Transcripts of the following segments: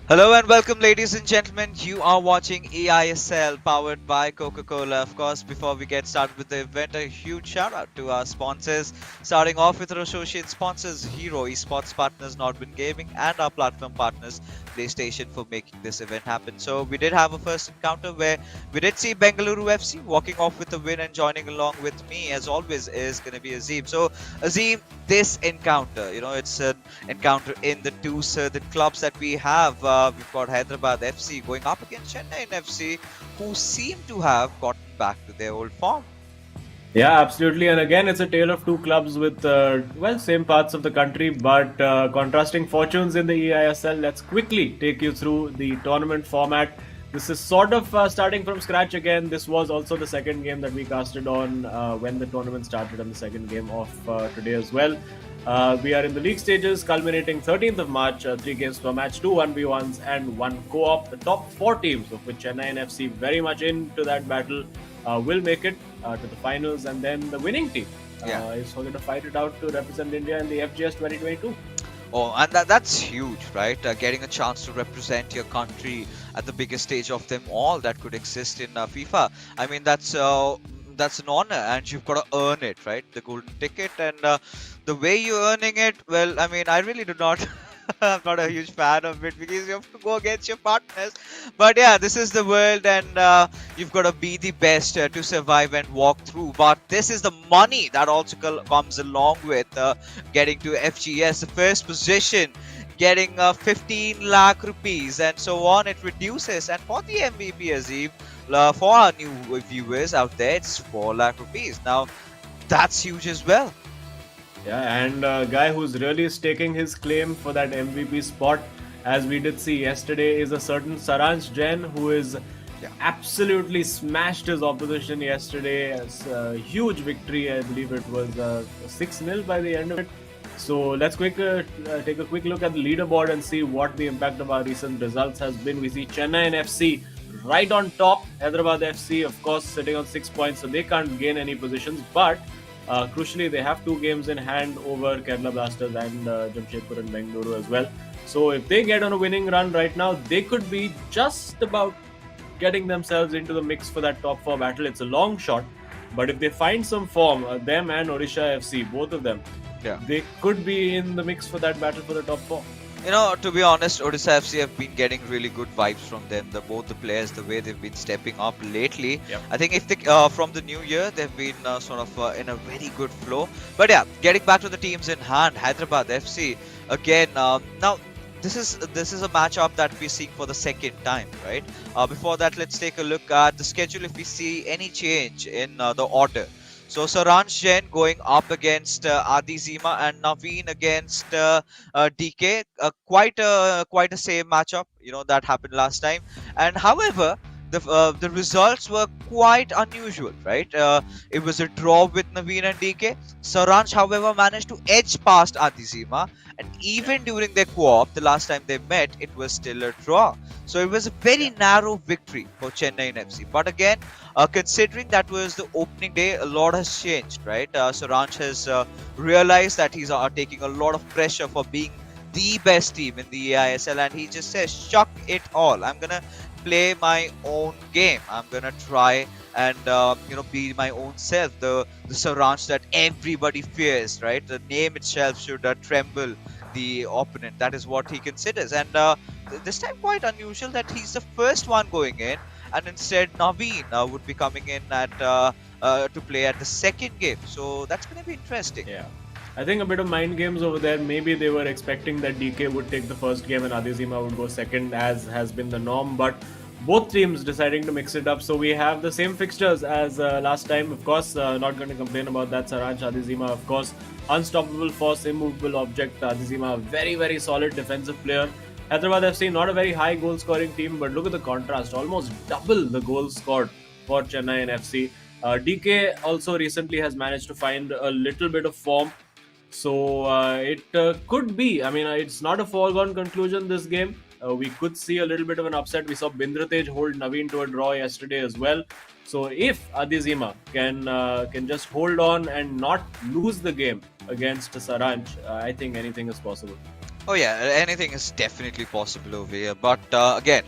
Hello and welcome, ladies and gentlemen. You are watching eISL powered by Coca-Cola. Of course, before we get started with the event, a huge shout out to our sponsors. Starting off with our associate sponsors, Hero Esports Partners, Nodwin Gaming, and our platform partners, PlayStation, for making this event happen. So we did have a first encounter where we did see Bengaluru FC walking off with a win, and joining along with me, as always, is going to be Azim. So Azim, this encounter, it's an encounter in the two southern clubs that we have. We've got Hyderabad FC going up against Chennaiyin FC, who seem to have gotten back to their old form. Yeah, absolutely. And again, it's a tale of two clubs with, same parts of the country, but contrasting fortunes in the eISL. Let's quickly take you through the tournament format. This is sort of starting from scratch again. This was also the second game that we casted on when the tournament started, and the second game of today as well. We are in the league stages, culminating 13th of March, 3 games per match, 2 1v1s, and 1 co-op. The top 4 teams, of which Chennaiyin FC very much into that battle, will make it to the finals, and then the winning team is going to fight it out to represent India in the FGS 2022. Oh, and that's huge, right? Getting a chance to represent your country at the biggest stage of them all that could exist in FIFA. I mean, that's an honor, and you've got to earn it, right? The golden ticket, and the way you're earning it, well, I mean, I really do not. I'm not a huge fan of it because you have to go against your partners. But yeah, this is the world, and you've got to be the best to survive and walk through. But this is the money that also comes along with getting to FGS, the first position, getting 15 lakh rupees, and so on. It reduces, and for the MVP, Azim, for our new viewers out there, it's 4 lakh rupees. Now, that's huge as well. Yeah, and a guy who's really staking his claim for that MVP spot, as we did see yesterday, is a certain Saransh Jain, who is absolutely smashed his opposition yesterday. It's a huge victory. I believe it was 6-0 by the end of it. So let's take a quick look at the leaderboard and see what the impact of our recent results has been. We see Chennaiyin FC right on top. Hyderabad FC, of course, sitting on 6 points, so they can't gain any positions. But crucially, they have 2 games in hand over Kerala Blasters and Jamshedpur and Bengaluru as well. So if they get on a winning run right now, they could be just about getting themselves into the mix for that top 4 battle. It's a long shot, but if they find some form, them and Odisha FC, both of them, they could be in the mix for that battle for the top 4. To be honest, Odisha FC have been getting really good vibes from them. Both the players, the way they've been stepping up lately. Yep. I think if they, from the new year, they've been in a very good flow. But yeah, getting back to the teams in hand, Hyderabad FC again. Now, this is a matchup that we're seeing for the second time, right? Before that, let's take a look at the schedule. If we see any change in the order. So Saransh Jain going up against Adi Zima, and Naveen against DK. Quite a same matchup, that happened last time. And however, the results were quite unusual, right? It was a draw with Naveen and DK. Saransh, however, managed to edge past Adi Zima, and even during their co-op, the last time they met, it was still a draw. So it was a very narrow victory for Chennaiyin FC. But again, considering that was the opening day, a lot has changed, right? Saransh has realized that he's taking a lot of pressure for being the best team in the eISL, and he just says, "Chuck it all! I'm gonna play my own game. I'm gonna try and be my own self. The Saransh that everybody fears, right? The name itself should tremble the opponent. That is what he considers, and this time quite unusual that he's the first one going in, and instead Naveen would be coming in to play at the second game. So that's going to be interesting. Yeah. I think a bit of mind games over there. Maybe they were expecting that DK would take the first game and Adizima would go second, as has been the norm. But both teams deciding to mix it up. So we have the same fixtures as last time. Of course, not going to complain about that. Saransh Adizima, of course, unstoppable force, immovable object. Adizima, very, very solid defensive player. Hyderabad FC, not a very high goal scoring team, but look at the contrast. Almost double the goals scored for Chennaiyin FC. DK also recently has managed to find a little bit of form. So it could be. I mean, it's not a foregone conclusion, this game. We could see a little bit of an upset. We saw Bindratej hold Naveen to a draw yesterday as well. So if Adizima can just hold on and not lose the game against Saranch, I think anything is possible. Oh yeah, anything is definitely possible over here. But again,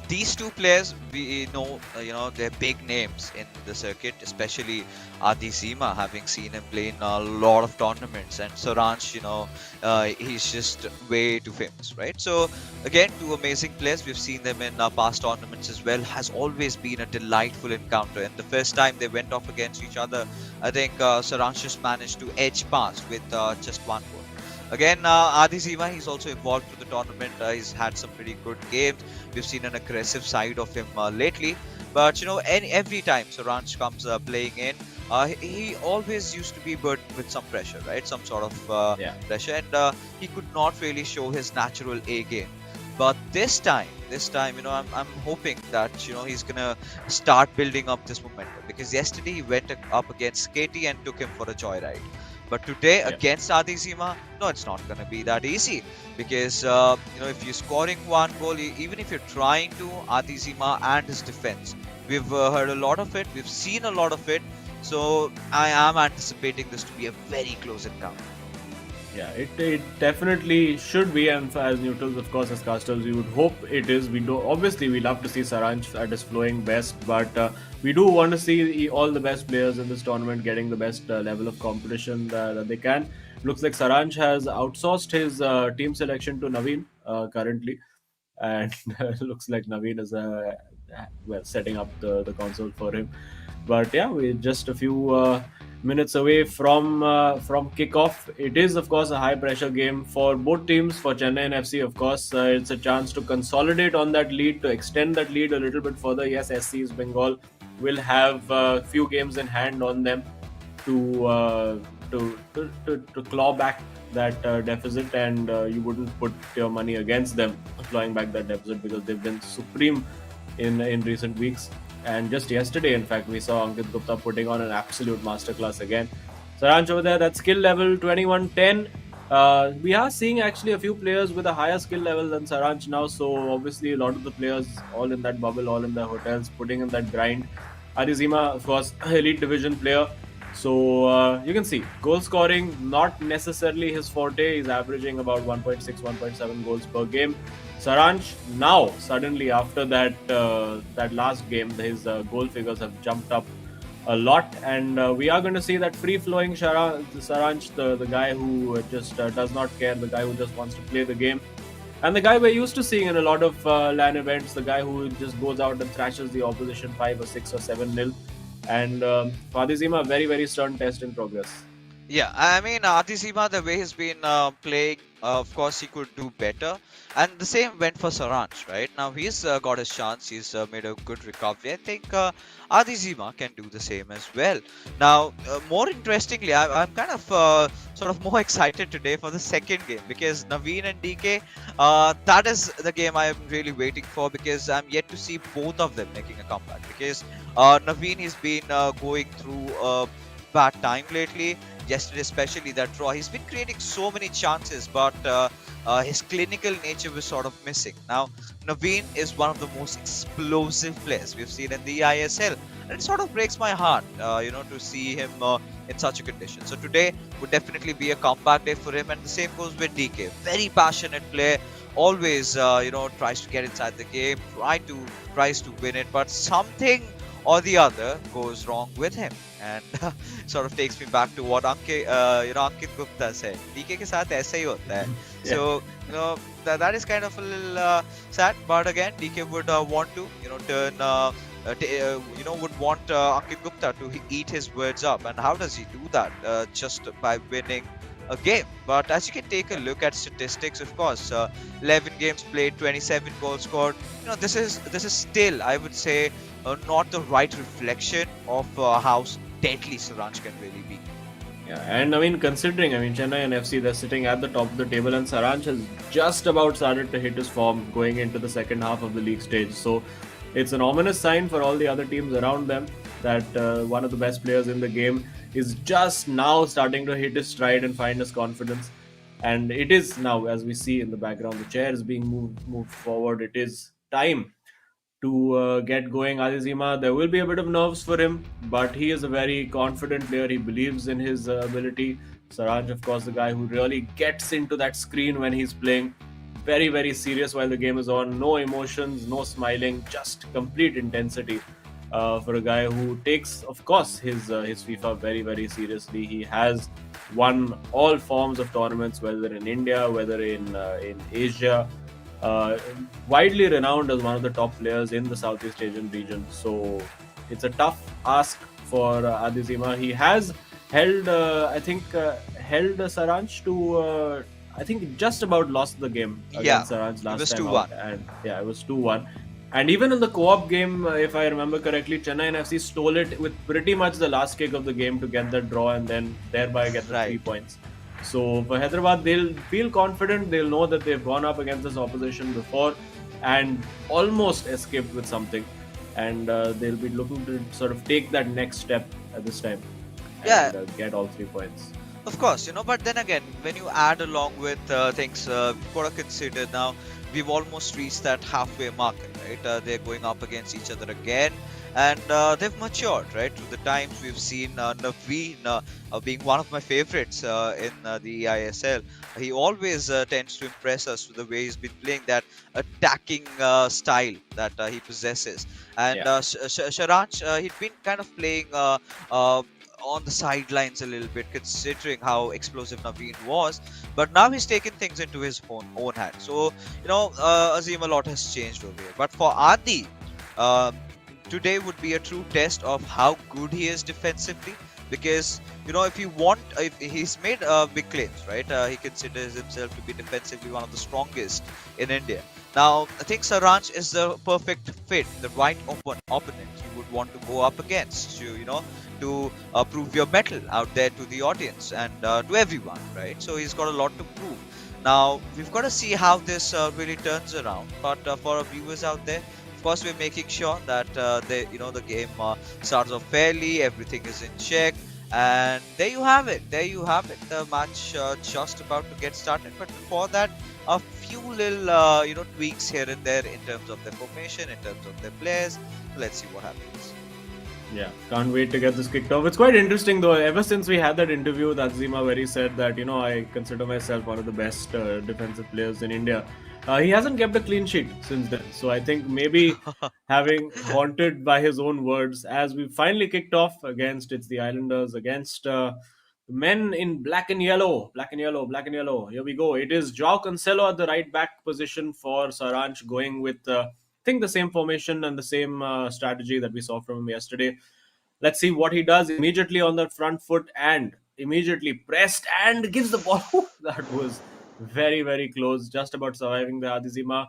these two players we know, they're big names in the circuit, especially Adi Zima, having seen him play in a lot of tournaments, and Saransh, he's just way too famous, right? So again, two amazing players. We've seen them in past tournaments as well. Has always been a delightful encounter. And the first time they went off against each other, I think Saransh just managed to edge past with just one goal. Again, Adi Zima, he's also evolved through the tournament. He's had some pretty good games. We've seen an aggressive side of him lately. But every time Saransh comes playing in, he always used to be burdened with some pressure, right? Some sort of Yeah. pressure, and he could not really show his natural A game. But this time, I'm hoping that he's gonna start building up this momentum because yesterday he went up against Katie and took him for a joyride. But today Yeah. against Adizima, no, it's not going to be that easy because if you're scoring one goal, even if you're trying to, Adizima and his defense, we've heard a lot of it, we've seen a lot of it. So I am anticipating this to be a very close encounter. Yeah, it definitely should be, and as neutrals, of course, as casters, we would hope it is. We do obviously we love to see Saransh at his flowing best, but we do want to see all the best players in this tournament getting the best level of competition that they can. Looks like Saransh has outsourced his team selection to Naveen currently, and looks like Naveen is well setting up the console for him. But yeah, we're just a few minutes away from kickoff. It is, of course, a high pressure game for both teams. For Chennai and FC, of course, it's a chance to consolidate on that lead, to extend that lead a little bit further. Yes, SC's Bengal will have a few games in hand on them to claw back that deficit, and you wouldn't put your money against them clawing back that deficit because they've been supreme in recent weeks. And just yesterday, in fact, we saw Ankit Gupta putting on an absolute masterclass again. Saranch over there, that skill level 2110. We are seeing actually a few players with a higher skill level than Saranch now. So obviously, a lot of the players all in that bubble, all in their hotels, putting in that grind. Arizima, of course, elite division player. So you can see goal scoring not necessarily his forte. He's averaging about 1.6, 1.7 goals per game. Saranch now suddenly after that last game, his goal figures have jumped up a lot, and we are going to see that free flowing Saranch, the guy who just does not care, the guy who just wants to play the game. And the guy we're used to seeing in a lot of LAN events, the guy who just goes out and thrashes the opposition 5 or 6 or 7 nil. And Fadizima, a very, very stern test in progress. Yeah, I mean, Atisima, the way he's been playing, of course, he could do better. And the same went for Saranch, right? Now he's got his chance. He's made a good recovery. I think Adizima can do the same as well. Now, more interestingly, I'm kind of sort of more excited today for the second game because Naveen and DK, that is the game I'm really waiting for because I'm yet to see both of them making a comeback. Because Naveen has been going through a bad time lately. Yesterday, especially that draw, he's been creating so many chances, but his clinical nature was sort of missing. Now, Naveen is one of the most explosive players we've seen in the eISL, and it sort of breaks my heart, to see him in such a condition. So today would definitely be a comeback day for him, and the same goes with DK. Very passionate player, always tries to get inside the game, tries to win it, but something or the other goes wrong with him, and sort of takes me back to what Ankit Gupta said. DK के साथ ऐसा ही होता है. Yeah. So that is kind of a little sad. But again, DK would want to turn would want Ankit Gupta to eat his words up. And how does he do that? Just by winning a game. But as you can take a look at statistics, of course, 11 games played, 27 goals scored. This is still, I would say, not the right reflection of how deadly Saranch can really be. Yeah, and I mean, considering, Chennai and FC, they're sitting at the top of the table, and Saranch has just about started to hit his form going into the second half of the league stage. So it's an ominous sign for all the other teams around them that one of the best players in the game is just now starting to hit his stride and find his confidence. And it is now, as we see in the background, the chair is being moved forward. It is time to get going. Adizima, there will be a bit of nerves for him, but he is a very confident player. He believes in his ability. Saranj, of course, the guy who really gets into that screen when he's playing. Very, very serious while the game is on. No emotions, no smiling, just complete intensity. For a guy who takes, of course, his FIFA very, very seriously. He has won all forms of tournaments, whether in India, whether in Asia. Uh, Widely renowned as one of the top players in the Southeast Asian region. So it's a tough ask for Adizima. He has held, held Saranj to. I think just about lost the game Yeah, against Saranj it last was time 2-1. out, and yeah, it was 2-1. And even in the co-op game, if I remember correctly, Chennaiyin FC stole it with pretty much the last kick of the game to get the draw and then thereby get the Right. 3 points. So for Hyderabad, they'll feel confident. They'll know that they've gone up against this opposition before and almost escaped with something. And they'll be looking to sort of take that next step at this time Yeah, and get all 3 points. of course, but then again, when you add along with things, you've got to consider now we've almost reached that halfway market, right? They're going up against each other again, and they've matured, right? Through the times we've seen Nodwin being one of my favorites in the eISL. He always tends to impress us with the way he's been playing that attacking style that he possesses. And Yeah. Sharanch, he'd been kind of playing. On the sidelines a little bit, considering how explosive Naveen was. But now he's taken things into his own hand. So, Azim, a lot has changed over here. But for Adi, um, today would be a true test of how good he is defensively. Because, if he's made big claims, right? He considers himself to be defensively one of the strongest in India. Now, I think Saranch is the perfect fit, the right opponent you would want to go up against. To prove your mettle out there to the audience and to everyone, right? So he's got a lot to prove. Now we've got to see how this really turns around. But for our viewers out there, of course, we're making sure that the game starts off fairly, everything is in check, and there you have it. There you have it. The match just about to get started. But before that, a few little tweaks here and there in terms of their formation, in terms of their players. Let's see what happens. Yeah, can't wait to get this kicked off. It's quite interesting though. Ever since we had that interview with Azima where he said that, I consider myself one of the best defensive players in India. He hasn't kept a clean sheet since then. So I think maybe having haunted by his own words as we finally kicked off against it's the Islanders against the men in black and yellow, black and yellow, black and yellow. Here we go. It is Joao Cancelo at the right back position for Saranch going with think the same formation and the same strategy that we saw from him yesterday. Let's see what he does immediately on the front foot and immediately pressed and gives the ball. That was very, very close, just about surviving the Adizima.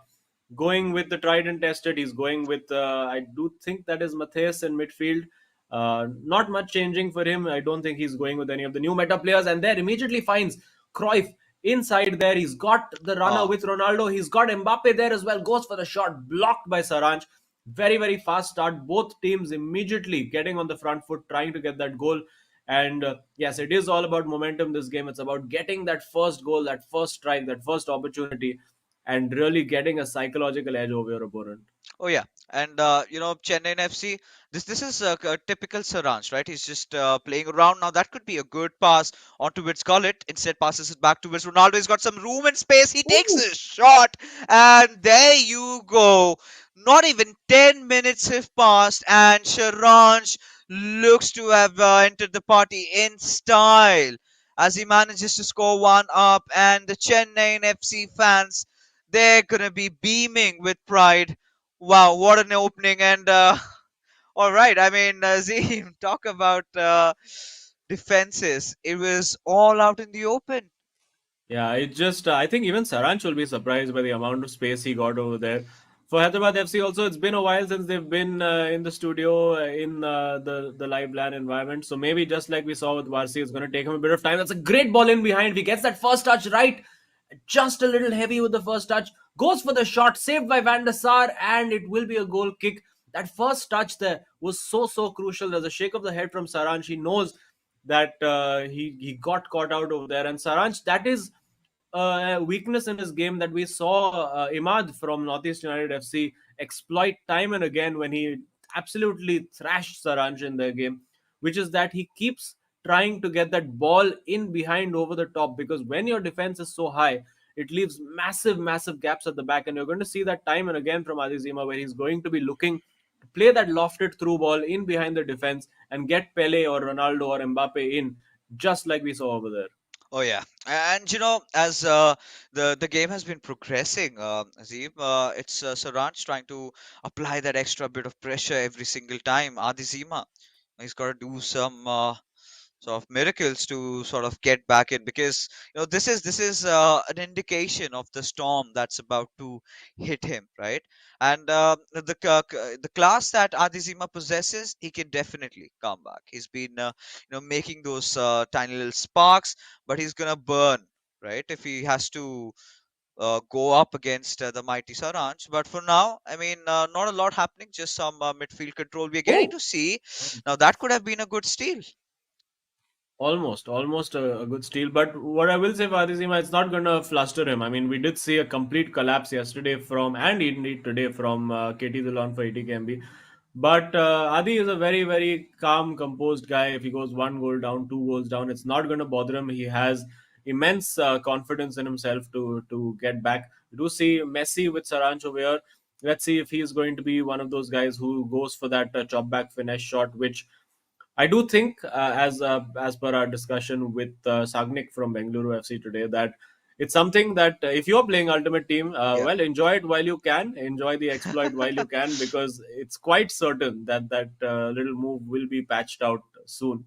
Going with the tried and tested, he's going with, I do think that is Matthias in midfield. Not much changing for him. I don't think he's going with any of the new meta players. And there immediately finds Cruyff inside there. He's got the runner Oh, with Ronaldo. He's got Mbappe there as well. Goes for the shot, blocked by Saranch. Very, very fast start. Both teams immediately getting on the front foot, trying to get that goal. And yes, it is all about momentum this game. It's about getting that first goal, that first strike, that first opportunity, and really getting a psychological edge over your opponent. oh yeah, and Chennai FC. This is a typical Saranch, right? He's just playing around now. That could be a good pass onto Wits Gullit. Instead, passes it back to Wits Ronaldo. He's got some room and space. He takes Ooh. a shot, and there you go. Not even 10 minutes have passed, and Saranch looks to have entered the party in style as he manages to score one up, and the Chennai FC fans, they're gonna be beaming with pride. Wow, what an opening! And all right, I mean, Nazim, talk about defenses. It was all out in the open. Yeah, it just, I think even Saranch will be surprised by the amount of space he got over there. For Hyderabad FC, also, it's been a while since they've been in the studio, in the live LAN environment. So maybe just like we saw with Varsi, it's going to take him a bit of time. That's a great ball in behind. He gets that first touch right. Just a little heavy with the first touch. Goes for the shot, saved by Van der Sar, and it will be a goal kick. That first touch there was so, so crucial. There's a shake of the head from Saranch. He knows that he got caught out over there. And Saranch, that is a weakness in his game that we saw Imad from Northeast United FC exploit time and again when he absolutely thrashed Saranch in their game, which is that he keeps trying to get that ball in behind over the top, because when your defense is so high, it leaves massive, massive gaps at the back. And you're going to see that time and again from Adizima, where he's going to be looking to play that lofted through ball in behind the defense and get Pele or Ronaldo or Mbappe in, just like we saw over there. Oh yeah, and as the game has been progressing, Azim, it's Saranj trying to apply that extra bit of pressure every single time. Adizima, he's got to do some sort of miracles to sort of get back in, because this is an indication of the storm that's about to hit him, right? And the class that Adizima possesses, he can definitely come back. He's been making those tiny little sparks, but he's gonna burn, right, if he has to go up against the mighty Saranj. But for now, I mean, not a lot happening, just some midfield control we're getting Oh, to see. Now that could have been a good steal. almost a good steal. But what I will say for Adizima, it's not going to fluster him. I mean, we did see a complete collapse yesterday from, and indeed today from KT Dhillon for 80 kmb. But Adi is a very, very calm, composed guy. If he goes one goal down, two goals down, it's not going to bother him. He has immense confidence in himself to get back. We do see Messi with Saranch over here. Let's see if he is going to be one of those guys who goes for that chop back finesse shot, which I do think, as per our discussion with Sagnik from Bengaluru FC today, that it's something that if you're playing Ultimate Team, Yeah. well, enjoy it while you can, enjoy the exploit while you can, because it's quite certain that that little move will be patched out soon.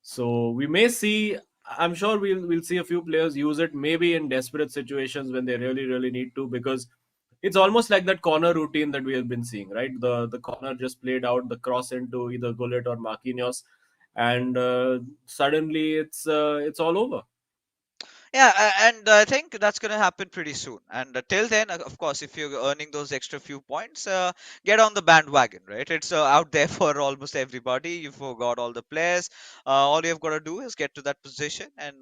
So we may see. I'm sure we'll see a few players use it, maybe in desperate situations when they really, really need to, because it's almost like that corner routine that we have been seeing, right? The corner just played out, the cross into either Gullit or Marquinhos, and suddenly it's all over. Yeah, and I think that's going to happen pretty soon. And till then, of course, if you're earning those extra few points, get on the bandwagon, right? It's out there for almost everybody. You forgot all the players. All you've got to do is get to that position and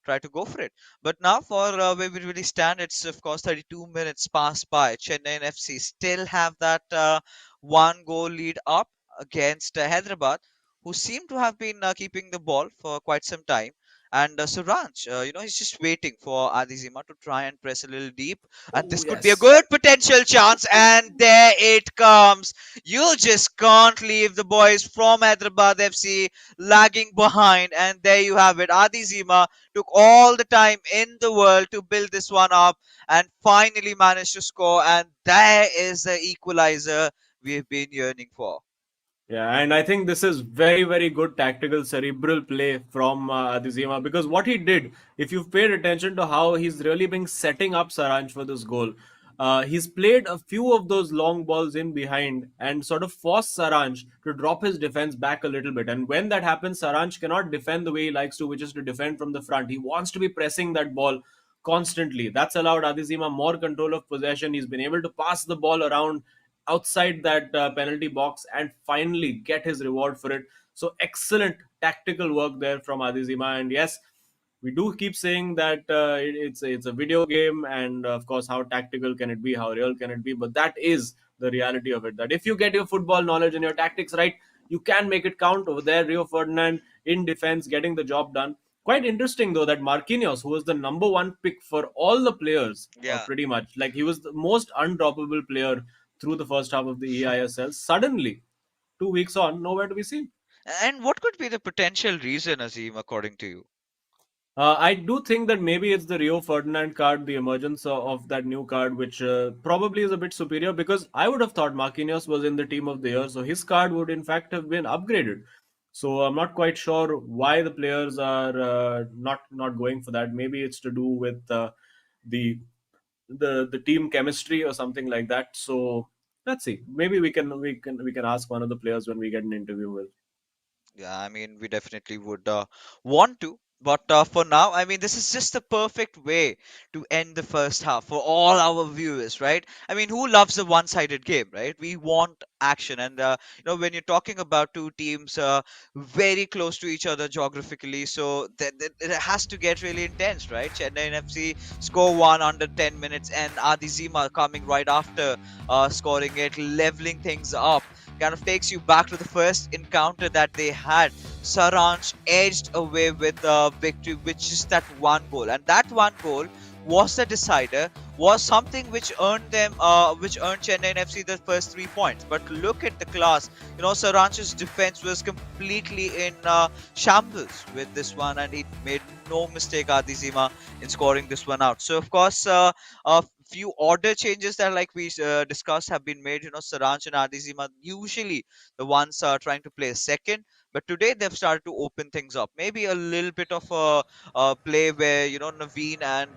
try to go for it. But now, for where we really stand, it's of course 32 minutes passed by. Chennai FC still have that one goal lead up against Hyderabad, who seem to have been keeping the ball for quite some time. And Suranj, he's just waiting for Adizima to try and press a little deep. And Oh this could be a yes. good potential chance. And there it comes. You just can't leave the boys from Hyderabad FC lagging behind. And there you have it. Adizima took all the time in the world to build this one up and finally managed to score. And there is the equalizer we've been yearning for. Yeah, and I think this is very, very good tactical cerebral play from Adizima, because what he did, if you've paid attention to how he's really been setting up Saranj for this goal, he's played a few of those long balls in behind and sort of forced Saranj to drop his defense back a little bit. And when that happens, Saranj cannot defend the way he likes to, which is to defend from the front. He wants to be pressing that ball constantly. That's allowed Adizima more control of possession. He's been able to pass the ball around outside that penalty box and finally get his reward for it. So excellent tactical work there from Adizima. And yes, we do keep saying that it's a video game, and of course, how tactical can it be? How real can it be? But that is the reality of it. That if you get your football knowledge and your tactics right, you can make it count. Over there, Rio Ferdinand in defense, getting the job done. Quite interesting though that Marquinhos, who was the number one pick for all the players, Yeah. pretty much like he was the most undroppable player through the first half of the eISL. Suddenly, 2 weeks on, nowhere to be seen. And what could be the potential reason, Azim, according to you? I do think that maybe it's the Rio Ferdinand card, the emergence of that new card, which probably is a bit superior, because I would have thought Marquinhos was in the team of the year, so his card would in fact have been upgraded. So I'm not quite sure why the players are not going for that. Maybe it's to do with the the team chemistry or something like that. So let's see. Maybe we can ask one of the players when we get an interview with. Yeah, I mean, we definitely would want to. But for now, I mean, this is just the perfect way to end the first half for all our viewers, right? I mean, who loves a one-sided game, right? We want action, and when you're talking about two teams very close to each other geographically, so it has to get really intense, right? Chennai FC score one under 10 minutes, and Adizima coming right after scoring it, leveling things up, kind of takes you back to the first encounter that they had Saranj edged away with a victory, which is that one goal, and that one goal was the decider, was something which earned Chennaiyin FC the first 3 points. But look at the class. Saranj's defense was completely in shambles with this one, and he made no mistake, Adizima, in scoring this one out. So of course, a few order changes that, like we discussed, have been made. Saranj and Adizima usually the ones trying to play second, but today they've started to open things up. Maybe a little bit of a play where Naveen and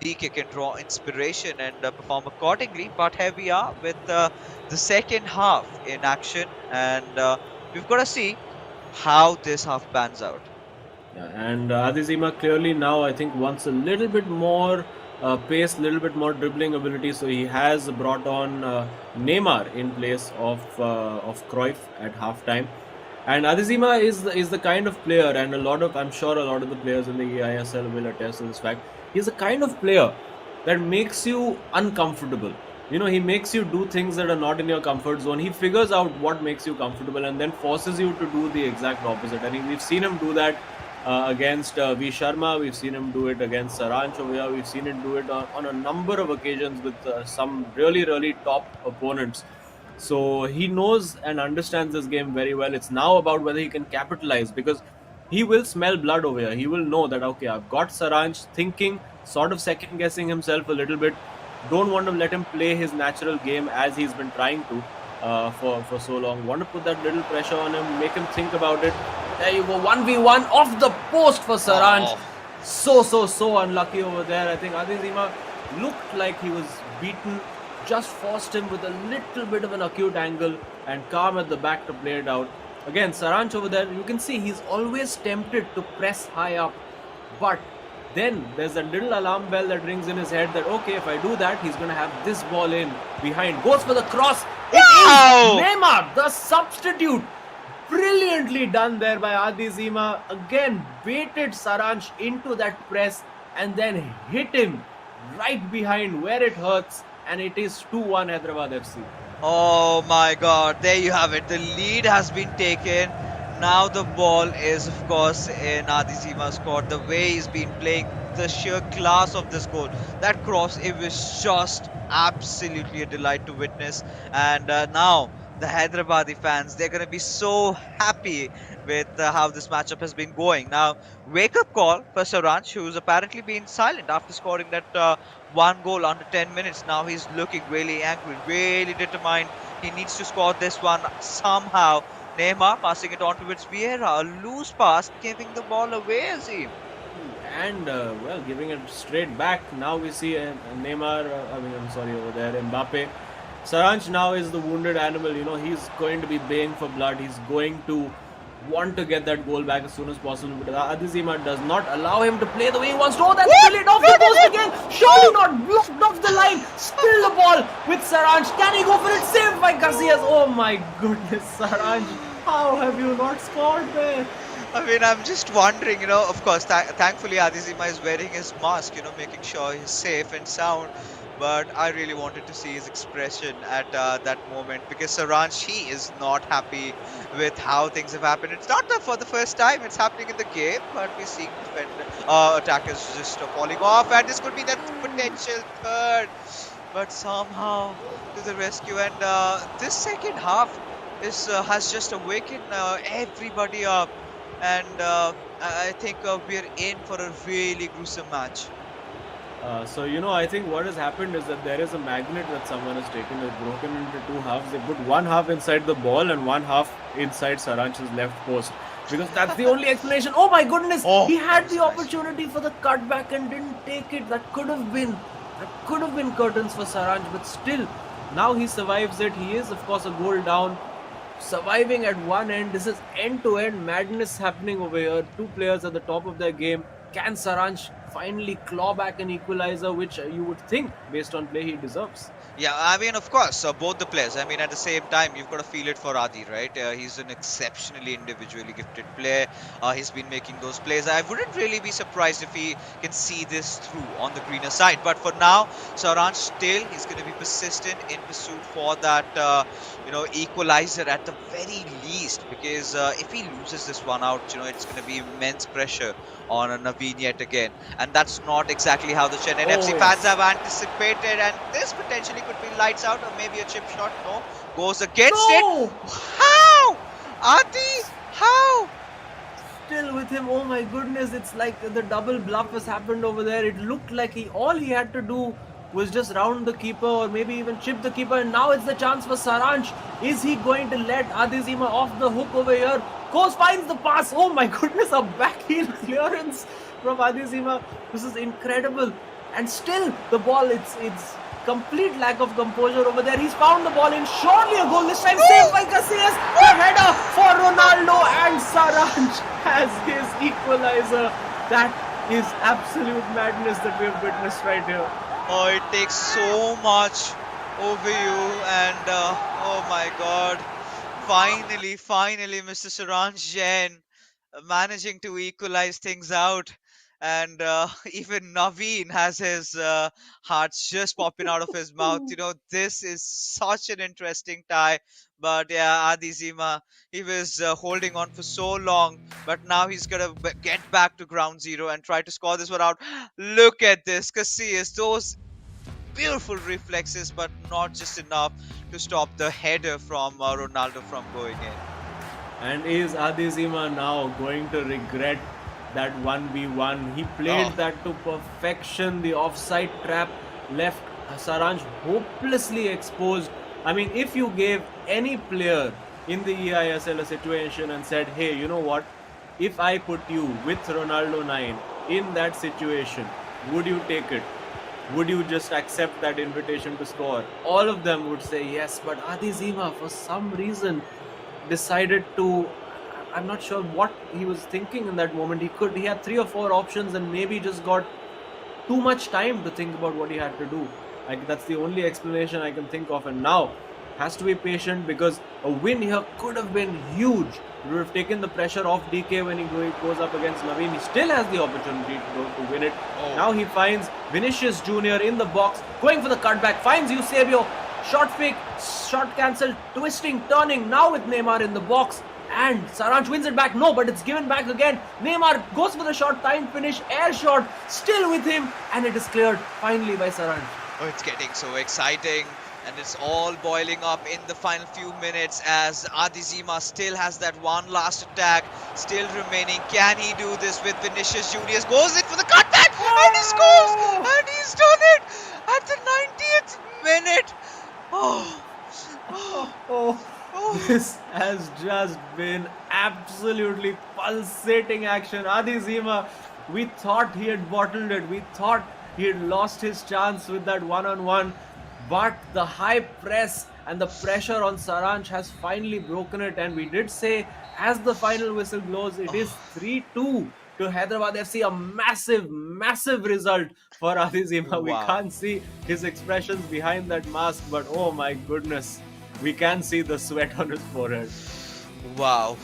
DK can draw inspiration and perform accordingly. But here we are with the second half in action, and we've got to see how this half pans out. Yeah, and Adizima clearly now I think wants a little bit more pace, little bit more dribbling ability. So he has brought on Neymar in place of Cruyff at halftime. And Adizima is the kind of player, and I'm sure a lot of the players in the eISL will attest to this fact. He's the kind of player that makes you uncomfortable. He makes you do things that are not in your comfort zone. He figures out what makes you comfortable and then forces you to do the exact opposite. And we've seen him do that against V Sharma. We've seen him do it against Saranch over here. We've seen him do it on a number of occasions with some really, really top opponents. So he knows and understands this game very well. It's now about whether he can capitalize, because he will smell blood over here. He will know that, okay, I've got Saranch thinking, sort of second guessing himself a little bit. Don't want to let him play his natural game as he's been trying to for so long. Want to put that little pressure on him, make him think about it. There you go, 1v1 off the post for Saranch. Oh. So unlucky over there. I think Adizima looked like he was beaten, just forced him with a little bit of an acute angle and calm at the back to play it out. Again, Saranch over there, you can see he's always tempted to press high up, but then there's a little alarm bell that rings in his head that, okay, if I do that, he's going to have this ball in behind. Goes for the cross. It is Neymar, the substitute. Brilliantly done there by Adizima. Again, baited Saranch into that press and then hit him right behind where it hurts. And it is 2-1 Hyderabad FC. Oh my god, there you have it. The lead has been taken. Now the ball is, of course, in Adizima's court. The way he's been playing, the sheer class of this goal, that cross, it was just absolutely a delight to witness. And now the Hyderabadi fans, they're going to be so happy with how this matchup has been going. Now, wake up call for Saranch, who's apparently been silent after scoring that one goal under 10 minutes. Now he's looking really angry, really determined. He needs to score this one somehow. Neymar passing it on towards Vieira. A loose pass, giving the ball away, Azim. And, giving it straight back. Now we see Neymar, over there, Mbappe. Saranch now is the wounded animal. He's going to be baying for blood. He's going to want to get that goal back as soon as possible. But Adizima does not allow him to play the way he wants to. Oh, that's brilliant off the post again. Surely not blocked off the line. Still the ball with Saranch. Can he go for it? Saved by Casillas. Oh my goodness, Saranch. How have you not scored there? I mean, I'm just wondering, of course, thankfully Adizima is wearing his mask, making sure he's safe and sound. But I really wanted to see his expression at that moment, because Saranch, he is not happy with how things have happened. It's not for the first time it's happening in the game, but we're seeing attackers just falling off, and this could be that potential third. But somehow to the rescue, and this second half has just awakened everybody up, and I think we're in for a really gruesome match. I think what has happened is that there is a magnet that someone has taken. It's broken into two halves. They put one half inside the ball and one half inside Saranch's left post, because that's the only explanation. Oh my goodness! He had the opportunity for the cutback and didn't take it. That could have been curtains for Saranch, but still, now he survives it. He is, of course, a goal down, surviving at one end. This is end-to-end madness happening over here. Two players at the top of their game. Can Saranch finally claw back an equalizer, which you would think, based on play, he deserves? Yeah, I mean, of course, both the players. I mean, at the same time, you've got to feel it for Adi, right? He's an exceptionally individually gifted player. He's been making those plays. I wouldn't really be surprised if he can see this through on the greener side. But for now, Saranj still, he's going to be persistent in pursuit for that, equalizer at the very least. Because if he loses this one out, it's going to be immense pressure on Naveen yet again, and that's not exactly how the Chennaiyin Oh FC fans yes. have anticipated. And this potentially could be lights out or maybe a chip shot. No, goes against it. No! How? Adi, how? Still with him, oh my goodness, it's like the double bluff has happened over there. It looked like all he had to do was just round the keeper or maybe even chip the keeper, and now it's the chance for Saranch. Is he going to let Adizima off the hook over here? Goes, finds the pass. Oh my goodness, a backheel clearance from Adizima. This is incredible. And still the ball, it's complete lack of composure over there. He's found the ball in, surely a goal this time, saved by Casillas. The header for Ronaldo, and Saranj has his equalizer. That is absolute madness that we have witnessed right here. Oh, it takes so much over you, and oh my God. Finally, Mr. Saranj Jain managing to equalize things out. And even Naveen has his hearts just popping out of his mouth. This is such an interesting tie. But yeah, Adi Zima, he was holding on for so long, but now he's gonna get back to ground zero and try to score this one out. Look at this, Casillas, those beautiful reflexes, but not just enough to stop the header from Ronaldo from going in. And is Adizima now going to regret that 1v1? He played Oh, that to perfection. The offside trap left Saranj hopelessly exposed. I mean, if you gave any player in the eISL a situation and said, hey, you know what? If I put you with Ronaldo 9 in that situation, would you take it? Would you just accept that invitation to score? All of them would say yes, but Adizima, for some reason, decided to. I'm not sure what he was thinking in that moment. He had three or four options and maybe just got too much time to think about what he had to do. Like, that's the only explanation I can think of. And now has to be patient, because a win here could have been huge. It would have taken the pressure off DK when he goes up against Naveen. He still has the opportunity to win it. oh, Now he finds Vinicius Jr. in the box, going for the cutback, finds Eusebio. Shot fake, shot cancelled, twisting, turning. Now with Neymar in the box. And Saranch wins it back. No, but it's given back again. Neymar goes for the shot, time finish, air shot, still with him, and it is cleared finally by Saranch. oh, it's getting so exciting. And it's all boiling up in the final few minutes as Adizima still has that one last attack still remaining. Can he do this with Vinicius Junior? Goes in for the cutback and he scores! Oh! And he's done it at the 90th minute. Oh, oh, Oh, oh. this has just been absolutely pulsating action. Adizima, we thought he had bottled it. We thought he had lost his chance with that one-on-one. But the high press and the pressure on Saranch has finally broken it. And we did say, as the final whistle blows, it is 3-2 to Hyderabad FC. A massive, massive result for Adizima. We Wow. can't see his expressions behind that mask, but oh my goodness, we can see the sweat on his forehead. Wow.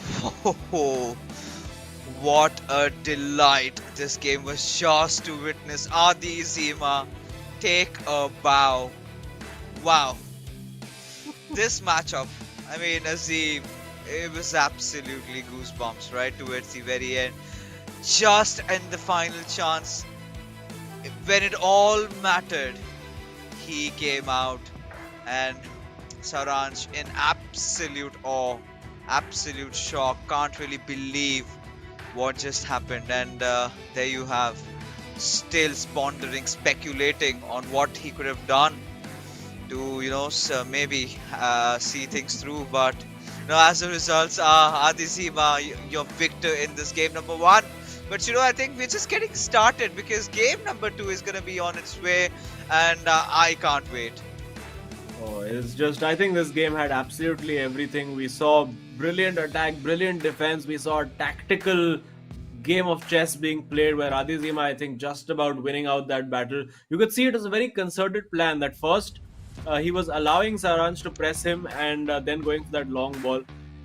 What a delight this game was just to witness. Adi Zima take a bow. Wow. This matchup, I mean, Azim, it was absolutely goosebumps right towards the very end. Just in the final chance, when it all mattered, he came out and Saranj in absolute awe, absolute shock, can't really believe what just happened. And there you have, still pondering, speculating on what he could have done to, maybe see things through. But as a result, Adizima, your victor in this game number one. But I think we're just getting started because game number two is gonna be on its way, and I can't wait. Oh, it's just, I think this game had absolutely everything. We saw brilliant attack, brilliant defense. We saw a tactical game of chess being played where Adizima, I think, just about winning out that battle. You could see it was a very concerted plan that first he was allowing Saranj to press him and then going for that long ball.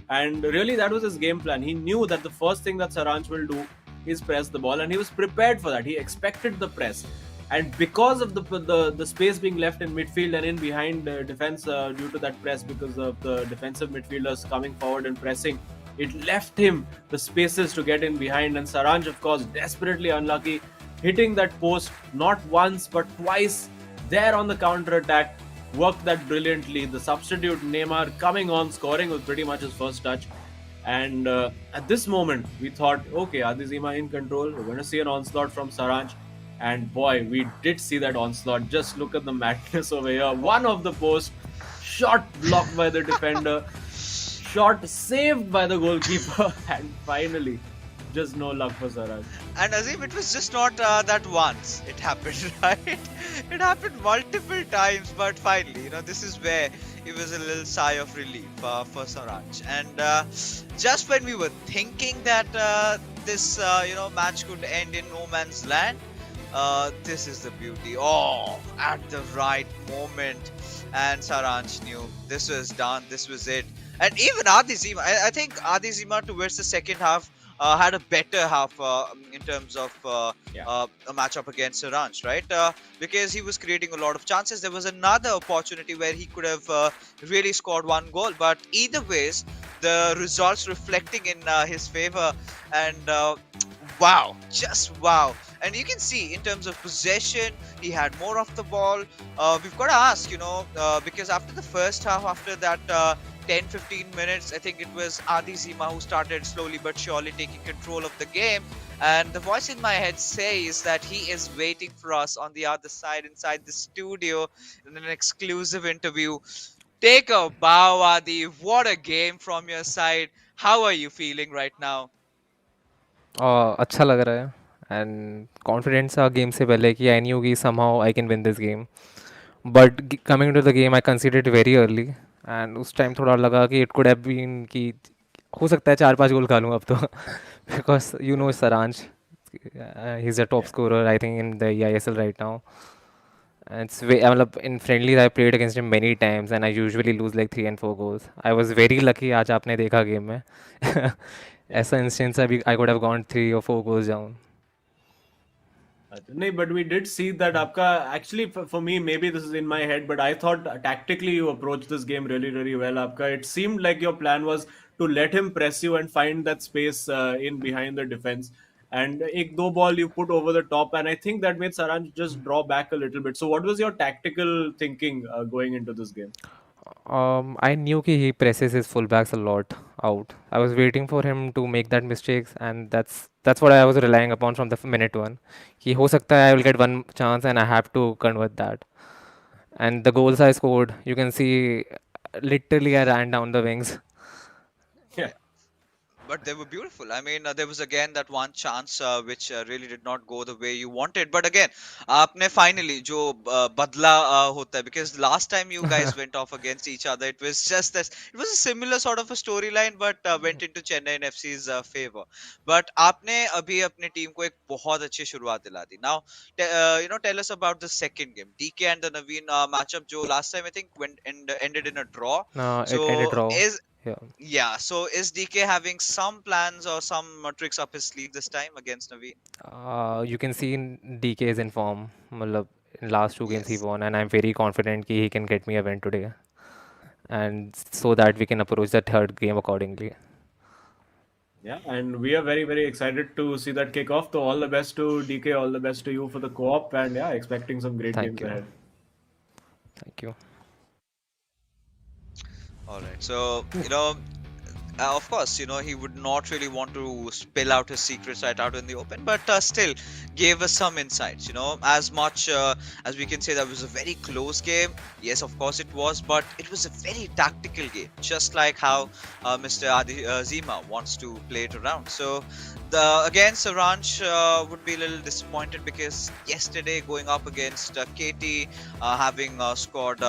And really, that was his game plan. He knew that the first thing that Saranj will do is press the ball, and he was prepared for that. He expected the press. And because of the space being left in midfield and in behind defense due to that press, because of the defensive midfielders coming forward and pressing, it left him the spaces to get in behind. And Saranj, of course, desperately unlucky, hitting that post not once but twice there on the counter attack. Worked that brilliantly. The substitute Neymar coming on, scoring was pretty much his first touch. And at this moment, we thought, okay, Adizima in control. We're going to see an onslaught from Saranj. And boy, we did see that onslaught. Just look at the madness over here. One of the post, shot blocked by the defender, shot saved by the goalkeeper, and finally, just no luck for Saranj. And Azim, it was just not that once it happened, right? It happened multiple times, but finally, this is where it was a little sigh of relief for Saranj. And just when we were thinking that this, match could end in no man's land, this is the beauty. Oh, at the right moment, and Saranj knew this was done. This was it. And even Adizima, I think Adizima towards the second half had a better half in terms of a matchup against Saranj, right? Because he was creating a lot of chances. There was another opportunity where he could have really scored one goal, but either ways, the results reflecting in his favor. And wow, just wow. And you can see in terms of possession, he had more of the ball. We've got to ask, because after the first half, after that 10-15 minutes, I think it was Adizima who started slowly but surely taking control of the game. And the voice in my head says that he is waiting for us on the other side inside the studio in an exclusive interview. Take a bow, Adi. What a game from your side. How are you feeling right now? अच्छा लग रहा है and confidence था game से पहले कि I knew कि somehow I can win this game but coming to the game I considered it very early and उस टाइम थोड़ा लगा कि इट कुड हैव बीन कि हो सकता है 4-5 गोल खा लूँ अब तो बिकॉज यू नो सरांज he is a top scorer I think in the eISL right now मतलब in friendlies I played against him many times and I usually lose like 3 and 4 goals. I was very lucky आज आपने देखा game में ऐसा instance अभी I could have gone 3 or 4 goals down. No, but we did see that Apka actually for me, maybe this is in my head, but I thought tactically you approached this game really, really well. Apka, it seemed like your plan was to let him press you and find that space in behind the defense. And ek do ball you put over the top, and I think that made Saranj just draw back a little bit. So, what was your tactical thinking going into this game? I knew कि he presses his fullbacks a lot out. I was waiting for him to make that mistakes and that's what I was relying upon from the minute one. कि हो सकता है I will get one chance and I have to convert that. And the goals I scored, you can see literally I ran down the wings. Yeah. But they were beautiful. I mean, there was again that one chance which really did not go the way you wanted. But again, आपने finally जो बदला होता है, because last time you guys went off against each other, it was just this. It was a similar sort of a storyline, but went into Chennaiyin FC's favor. But आपने अभी अपने team को एक बहुत अच्छी शुरुआत दिला दी. Now, tell us about the second game, DK and the Nodwin matchup. जो last time I think ended in a draw. It ended So draw. is Yeah. yeah, so is DK having some plans or some tricks up his sleeve this time against Navi? You can see in DK is in form. मतलब in last 2 games he Yes. won and I'm very confident कि he can get me a win today. And so that we can approach the third game accordingly. Yeah, and we are very, very excited to see that kickoff. So, all the best to DK, all the best to you for the co op, and yeah, expecting some great Thank games you. ahead. Thank you. All right. So, of course, he would not really want to spill out his secrets right out in the open, but still gave us some insights. As much as we can say that was a very close game. Yes, of course it was, but it was a very tactical game, just like how Mr. Adi Zima wants to play it around. So, again, Saranj would be a little disappointed because yesterday going up against KT, having scored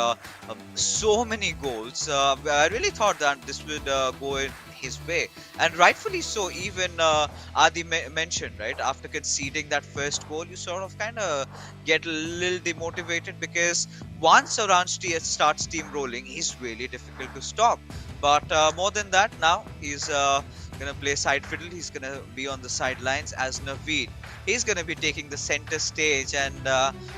so many goals, I really thought that this would go in his way, and rightfully so. Even Adi mentioned, right, after conceding that first goal, you sort of kind of get a little demotivated because once Orange starts steamrolling, he's really difficult to stop. But more than that, now he's gonna play side fiddle. He's gonna be on the sidelines as Naveen. He's gonna be taking the center stage, and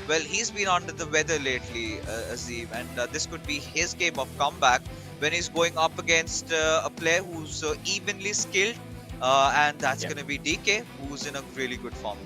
well, he's been under the weather lately, Azim, and this could be his game of comeback when he's going up against a player who's evenly skilled, and that's Yeah. gonna be DK, who's in a really good form.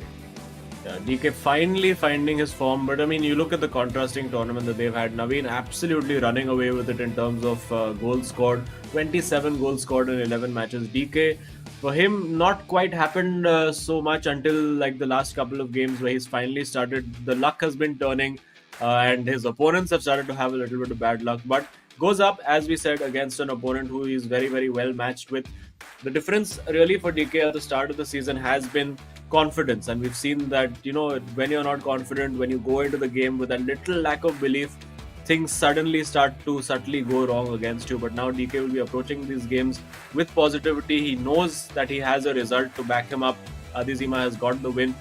Yeah, DK finally finding his form, but I mean, you look at the contrasting tournament that they've had. Naveen absolutely running away with it in terms of goals scored. 27 goals scored in 11 matches. DK, for him, not quite happened so much until like the last couple of games where he's finally started. The luck has been turning, and his opponents have started to have a little bit of bad luck. But goes up, as we said, against an opponent who is very, very well matched with. The difference really for DK at the start of the season has been confidence, and we've seen that, you know, when you're not confident, when you go into the game with a little lack of belief, things suddenly start to subtly go wrong against you. But now DK will be approaching these games with positivity. He knows that he has a result to back him up. Adizima has got the win,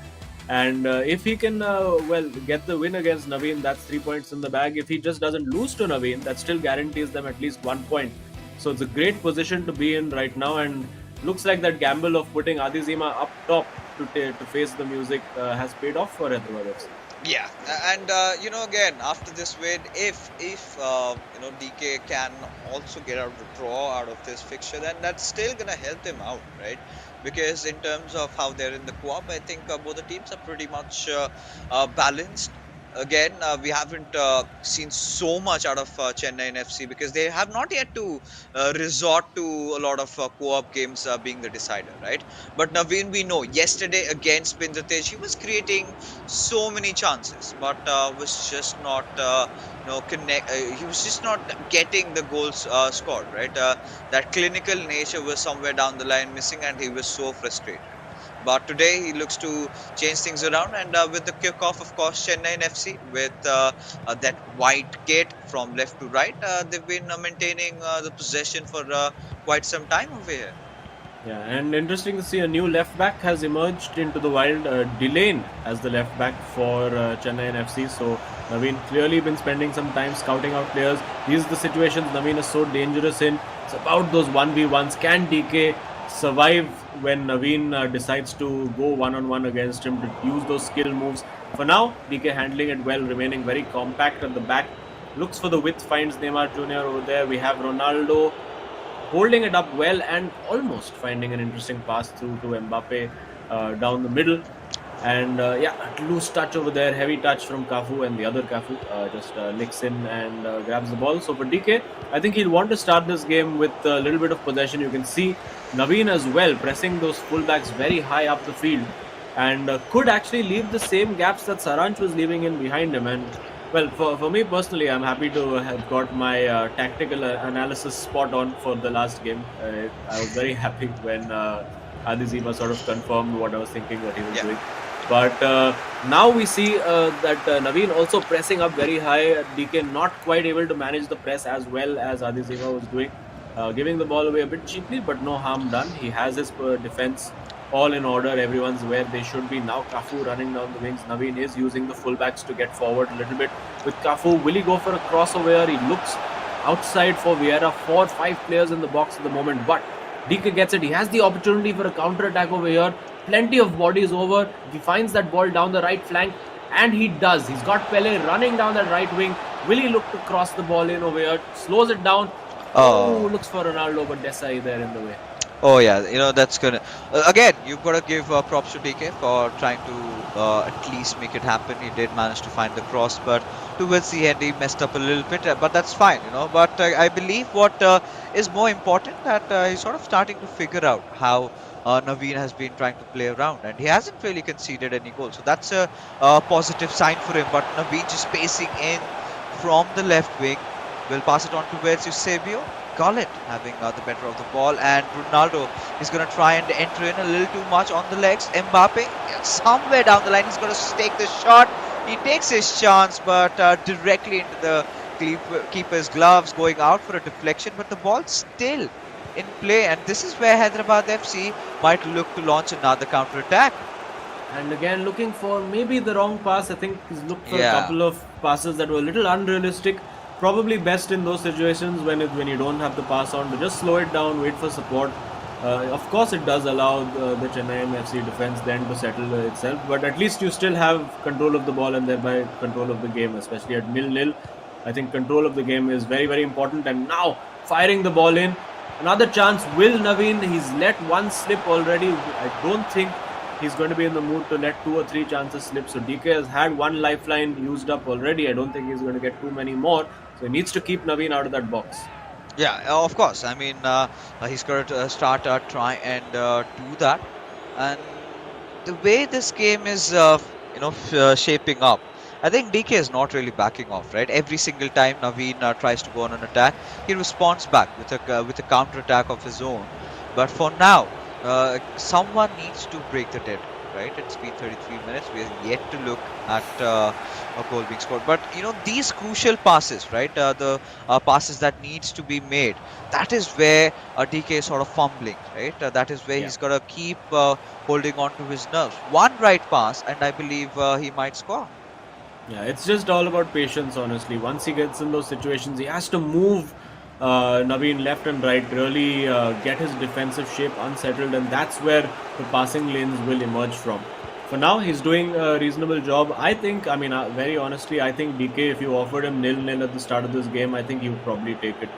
and if he can well get the win against Naveen, that's 3 points in the bag. If he just doesn't lose to Naveen, that still guarantees them at least 1 point. So it's a great position to be in right now, and looks like that gamble of putting Adizima up top to face the music has paid off for Hyderabad FC. Yeah, and you know, again, after this win, if you know, DK can also get a draw out of this fixture, then that's still gonna help him out, right? Because in terms of how they're in the co-op, I think both the teams are pretty much balanced. Again, we haven't seen so much out of Chennaiyin FC because they have not yet to resort to a lot of co-op games being the decider, right? But Naveen, we know yesterday against Pindratesh, he was creating so many chances, but was just not, you know, connect. He was just not getting the goals scored, right? That clinical nature was somewhere down the line missing, and he was so frustrated. But today he looks to change things around, and with the kickoff, of course, Chennai FC with that white kit from left to right, they've been maintaining the possession for quite some time over here. Yeah, and interesting to see a new left back has emerged into the wild. Delane as the left back for Chennai FC. So Naveen clearly been spending some time scouting out players. These are the situations Naveen is so dangerous in. It's about those 1v1s. Can DK survive when Naveen decides to go one-on-one against him, to use those skill moves? For now, DK handling it well, remaining very compact at the back. Looks for the width, finds Neymar Jr. over there. We have Ronaldo holding it up well and almost finding an interesting pass through to Mbappe down the middle. And yeah, loose touch over there, heavy touch from Cafu, and the other Cafu just licks in and grabs the ball. So for DK, I think he'll want to start this game with a little bit of possession. You can see Naveen as well pressing those fullbacks very high up the field, and could actually leave the same gaps that Saranch was leaving in behind him. And well, for me personally, I'm happy to have got my tactical analysis spot on for the last game. I was very happy when Adizima sort of confirmed what I was thinking that he was doing. But now we see that Naveen also pressing up very high. DK not quite able to manage the press as well as Adizima was doing. Giving the ball away a bit cheaply, but no harm done. He has his defense all in order. Everyone's where they should be. Now Cafu running down the wings. Naveen is using the fullbacks to get forward a little bit. With Cafu, will he go for a crossover? He looks outside for Vieira. 4-5 players in the box at the moment, but DK gets it. He has the opportunity for a counter-attack over here. Plenty of bodies over. He finds that ball down the right flank, and he does. He's got Pele running down that right wing. Will he look to cross the ball in over here? Slows it down. Oh, looks for Ronaldo, but Desai there in the way. Oh yeah, you know, that's gonna again, you've got to give props to DK for trying to at least make it happen. He did manage to find the cross, but towards the end he messed up a little bit, but that's fine, you know. But I believe what is more important that he's sort of starting to figure out how Naveen has been trying to play around, and he hasn't really conceded any goals, so that's a positive sign for him. But Naveen just pacing in from the left wing, will pass it on towards Eusebio. Gullit having the better of the ball, and Ronaldo is going to try and enter in a little too much on the legs. Mbappe, somewhere down the line, he's going to take the shot. He takes his chance, but directly into the keeper's gloves, going out for a deflection, but the ball's still in play, and this is where Hyderabad FC might look to launch another counter-attack. And again, looking for maybe the wrong pass. I think he's looked for a Yeah. couple of passes that were a little unrealistic. Probably best in those situations when you don't have the pass on to just slow it down, wait for support. Of course, it does allow the Chennaiyin FC defense then to settle itself, but at least you still have control of the ball and thereby control of the game, especially at 0-0. I think control of the game is very, very important. And now firing the ball in, another chance. Will Naveen? He's let one slip already. I don't think he's going to be in the mood to let 2 or 3 chances slip. So DK has had one lifeline used up already. I don't think he's going to get too many more. So he needs to keep Naveen out of that box. Yeah, of course. I mean, he's got to start try and do that. And the way this game is, shaping up, I think DK is not really backing off, right? Every single time Naveen tries to go on an attack, he responds back with a counter attack of his own. But for now, someone needs to break the dead, right? It's been 33 minutes. We are yet to look at a goal being scored. But these crucial passes, right? The passes that needs to be made. That is where DK is sort of fumbling, right? That is where Yeah. he's got to keep holding on to his nerves. One right pass, and I believe he might score. Yeah, it's just all about patience, honestly. Once he gets in those situations, he has to move Naveen left and right, really get his defensive shape unsettled, and that's where the passing lanes will emerge from. For now, he's doing a reasonable job. I think, I mean, very honestly, I think DK, if you offered him 0-0 at the start of this game, I think he would probably take it.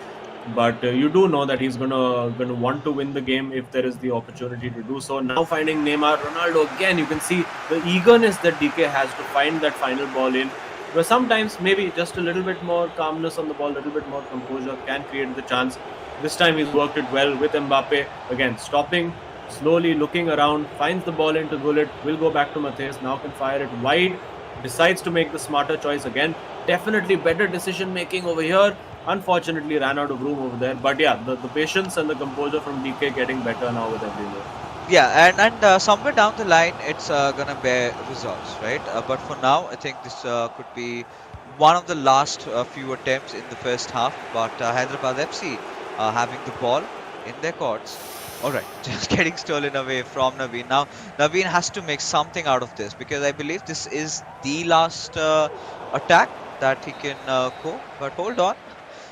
But you do know that he's gonna want to win the game if there is the opportunity to do so. Now finding Neymar, Ronaldo again, you can see the eagerness that DK has to find that final ball in. Where sometimes maybe just a little bit more calmness on the ball, a little bit more composure can create the chance. This time he's worked it well with Mbappe. Again, stopping, slowly looking around, finds the ball into Gullit, will go back to Matthias, now can fire it wide, decides to make the smarter choice again. Definitely better decision making over here. Unfortunately, ran out of room over there. But yeah, the patience and the composure from DK getting better now with every move. Yeah, and somewhere down the line, it's gonna bear results, right? But for now, I think this could be one of the last few attempts in the first half. But Hyderabad FC having the ball in their courts. All right, just getting stolen away from Naveen. Now, Naveen has to make something out of this because I believe this is the last attack that he can go. But hold on.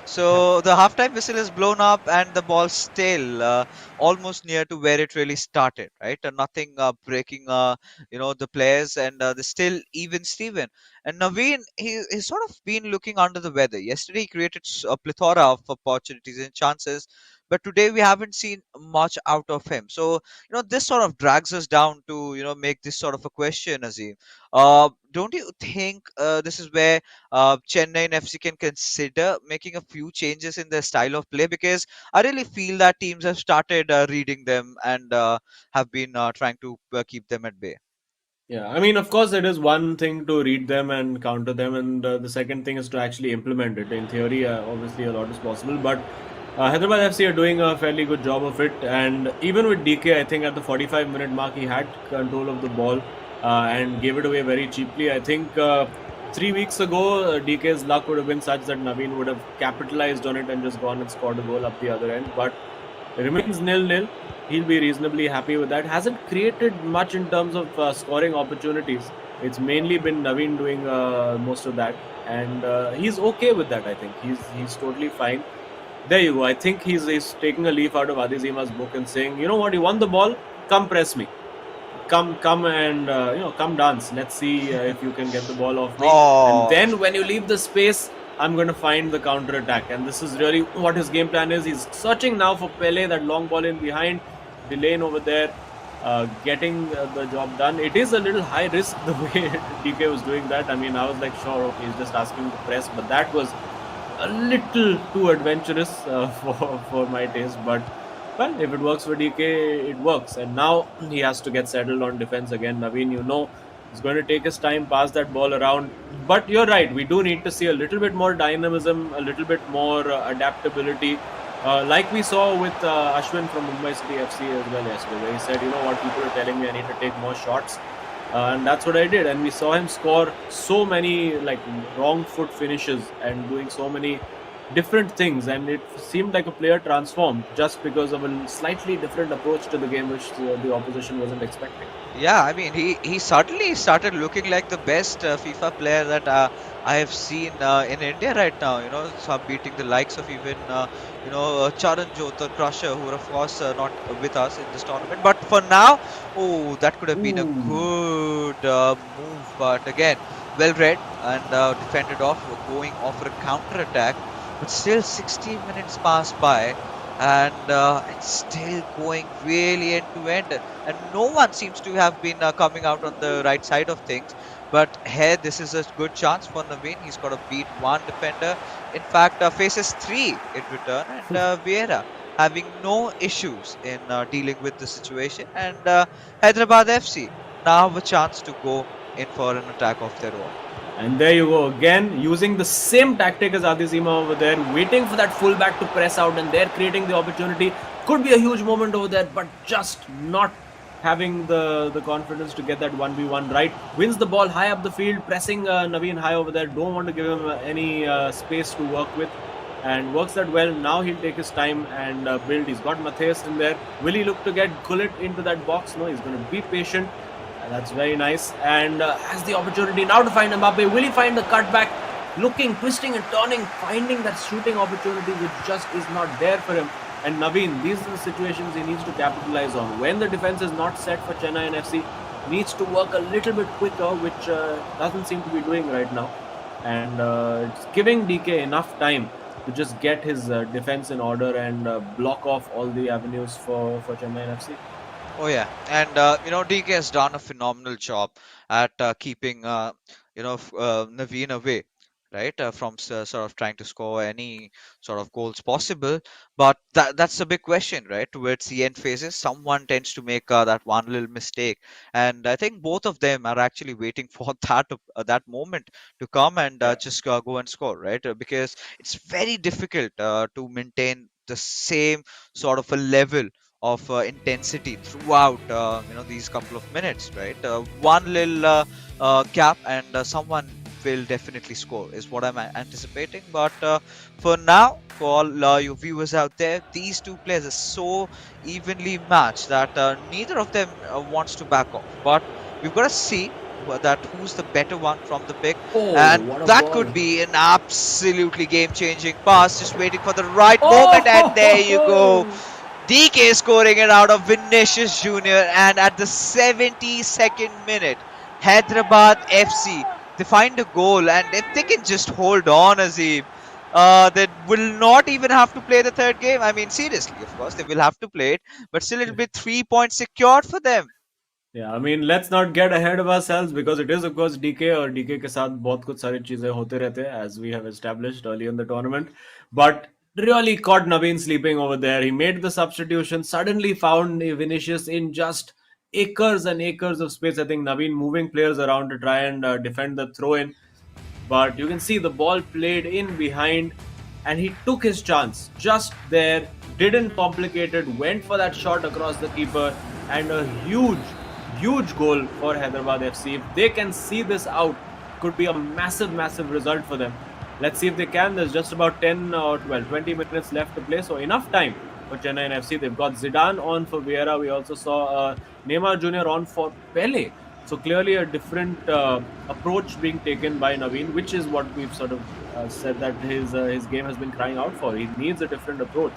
So the halftime whistle is blown up, and the ball's still almost near to where it really started, right? Nothing breaking, the players, and they're still even Steven. And Naveen, he's sort of been looking under the weather. Yesterday, he created a plethora of opportunities and chances, but today we haven't seen much out of him. So, this sort of drags us down to, make this sort of a question, Azim. Don't you think this is where Chennai FC can consider making a few changes in their style of play, because I really feel that teams have started reading them and have been trying to keep them at bay. Yeah, I mean, of course, it is one thing to read them and counter them, and the second thing is to actually implement it. In theory, obviously, a lot is possible, but Hyderabad FC are doing a fairly good job of it. And even with DK, I think at the 45-minute mark, he had control of the ball and gave it away very cheaply. I think 3 weeks ago, DK's luck would have been such that Naveen would have capitalized on it and just gone and scored a goal up the other end. But it remains 0-0. He'll be reasonably happy with that. Hasn't created much in terms of scoring opportunities. It's mainly been Naveen doing most of that, and he's okay with that. I think he's totally fine. There you go. I think he's taking a leaf out of Adizima's book and saying, you know what, you won the ball, come press me, come and come dance. Let's see if you can get the ball off me, and Oh, then when you leave the space, I'm going to find the counter attack. And this is really what his game plan is. He's searching now for Pele, that long ball in behind the lane over there, getting the job done. It is a little high risk the way DK was doing that. I mean, I was like, sure, okay, he's just asking to press, but that was a little too adventurous for my taste. But well, if it works for DK, it works. And now he has to get settled on defense again. Naveen, he's going to take his time, pass that ball around. But you're right, we do need to see a little bit more dynamism, a little bit more adaptability. Like we saw with Ashwin from Mumbai City FC as well yesterday, where he said, you know what, people are telling me I need to take more shots. And that's what I did. And we saw him score so many like wrong foot finishes and doing so many different things, and it seemed like a player transformed just because of a slightly different approach to the game, which the opposition wasn't expecting. Yeah, I mean, he suddenly started looking like the best FIFA player that I have seen in India right now. You know, so beating the likes of even Charan Jot or Crusher, who are of course not with us in this tournament. But for now, oh, that could have been a Ooh. good move. But again, well read and defended off, going off for a counter attack. But still, 60 minutes passed by, and it's still going really end to end, and no one seems to have been coming out on the right side of things. But here, this is a good chance for Naveen. He's got to beat one defender. In fact, faces three in return, and Vieira having no issues in dealing with the situation. And Hyderabad FC now have a chance to go in for an attack of their own. And there you go again, using the same tactic as Adesima over there, waiting for that fullback to press out, and they're creating the opportunity. Could be a huge moment over there, but just not having the confidence to get that 1v1 right. Wins the ball high up the field, pressing Naveen high over there. Don't want to give him any space to work with, and works that well. Now he'll take his time and build. He's got Matthias in there. Will he look to get Gullit into that box? No, he's going to be patient. That's very nice, and has the opportunity now to find Mbappe. Will he find the cutback? Looking, twisting and turning, finding that shooting opportunity which just is not there for him. And Naveen, these are the situations he needs to capitalize on. When the defense is not set for Chennaiyin FC, needs to work a little bit quicker, which doesn't seem to be doing right now. And it's giving DK enough time to just get his defense in order and block off all the avenues for Chennaiyin FC. Oh yeah, and DK has done a phenomenal job at keeping Naveen away, right, from sort of trying to score any sort of goals possible. But that's the big question, right? Towards the end phases, someone tends to make that one little mistake, and I think both of them are actually waiting for that moment to come and Yeah. just go and score, right? Because it's very difficult to maintain the same sort of a level of intensity throughout these couple of minutes, right? One little gap and someone will definitely score is what I'm anticipating. But for now, for all you viewers out there, these two players are so evenly matched that neither of them wants to back off. But we've got to see that who's the better one from the pick, Oh, and what a that ball! could be an absolutely game-changing pass, just waiting for the right moment, and there you go. Oh! DK scoring it out of Vinicius Jr. And at the 72nd minute, Hyderabad FC, they find a goal, and if they can just hold on, Azim, they will not even have to play the third game. I mean, seriously, of course, they will have to play it, but still it'll be 3 points secured for them. Yeah, I mean, let's not get ahead of ourselves because it is, of course, DK और DK के साथ बहुत कुछ सारी चीजें होते रहते हैं, as we have established early in the tournament. But really caught Naveen sleeping over there. He made the substitution, suddenly found Vinicius in just acres and acres of space. I think Naveen moving players around to try and defend the throw in. But you can see the ball played in behind, and he took his chance just there, didn't complicate it, went for that shot across the keeper, and a huge goal for Hyderabad FC. If they can see this out, could be a massive result for them. Let's see if they can. There's just about 10 or 20 minutes left to play, so enough time for Chennai FC. They've got Zidane on for Vieira. We also saw Neymar Jr. on for Pele. So clearly a different approach being taken by Naveen, which is what we've sort of said that his game has been crying out for. He needs a different approach,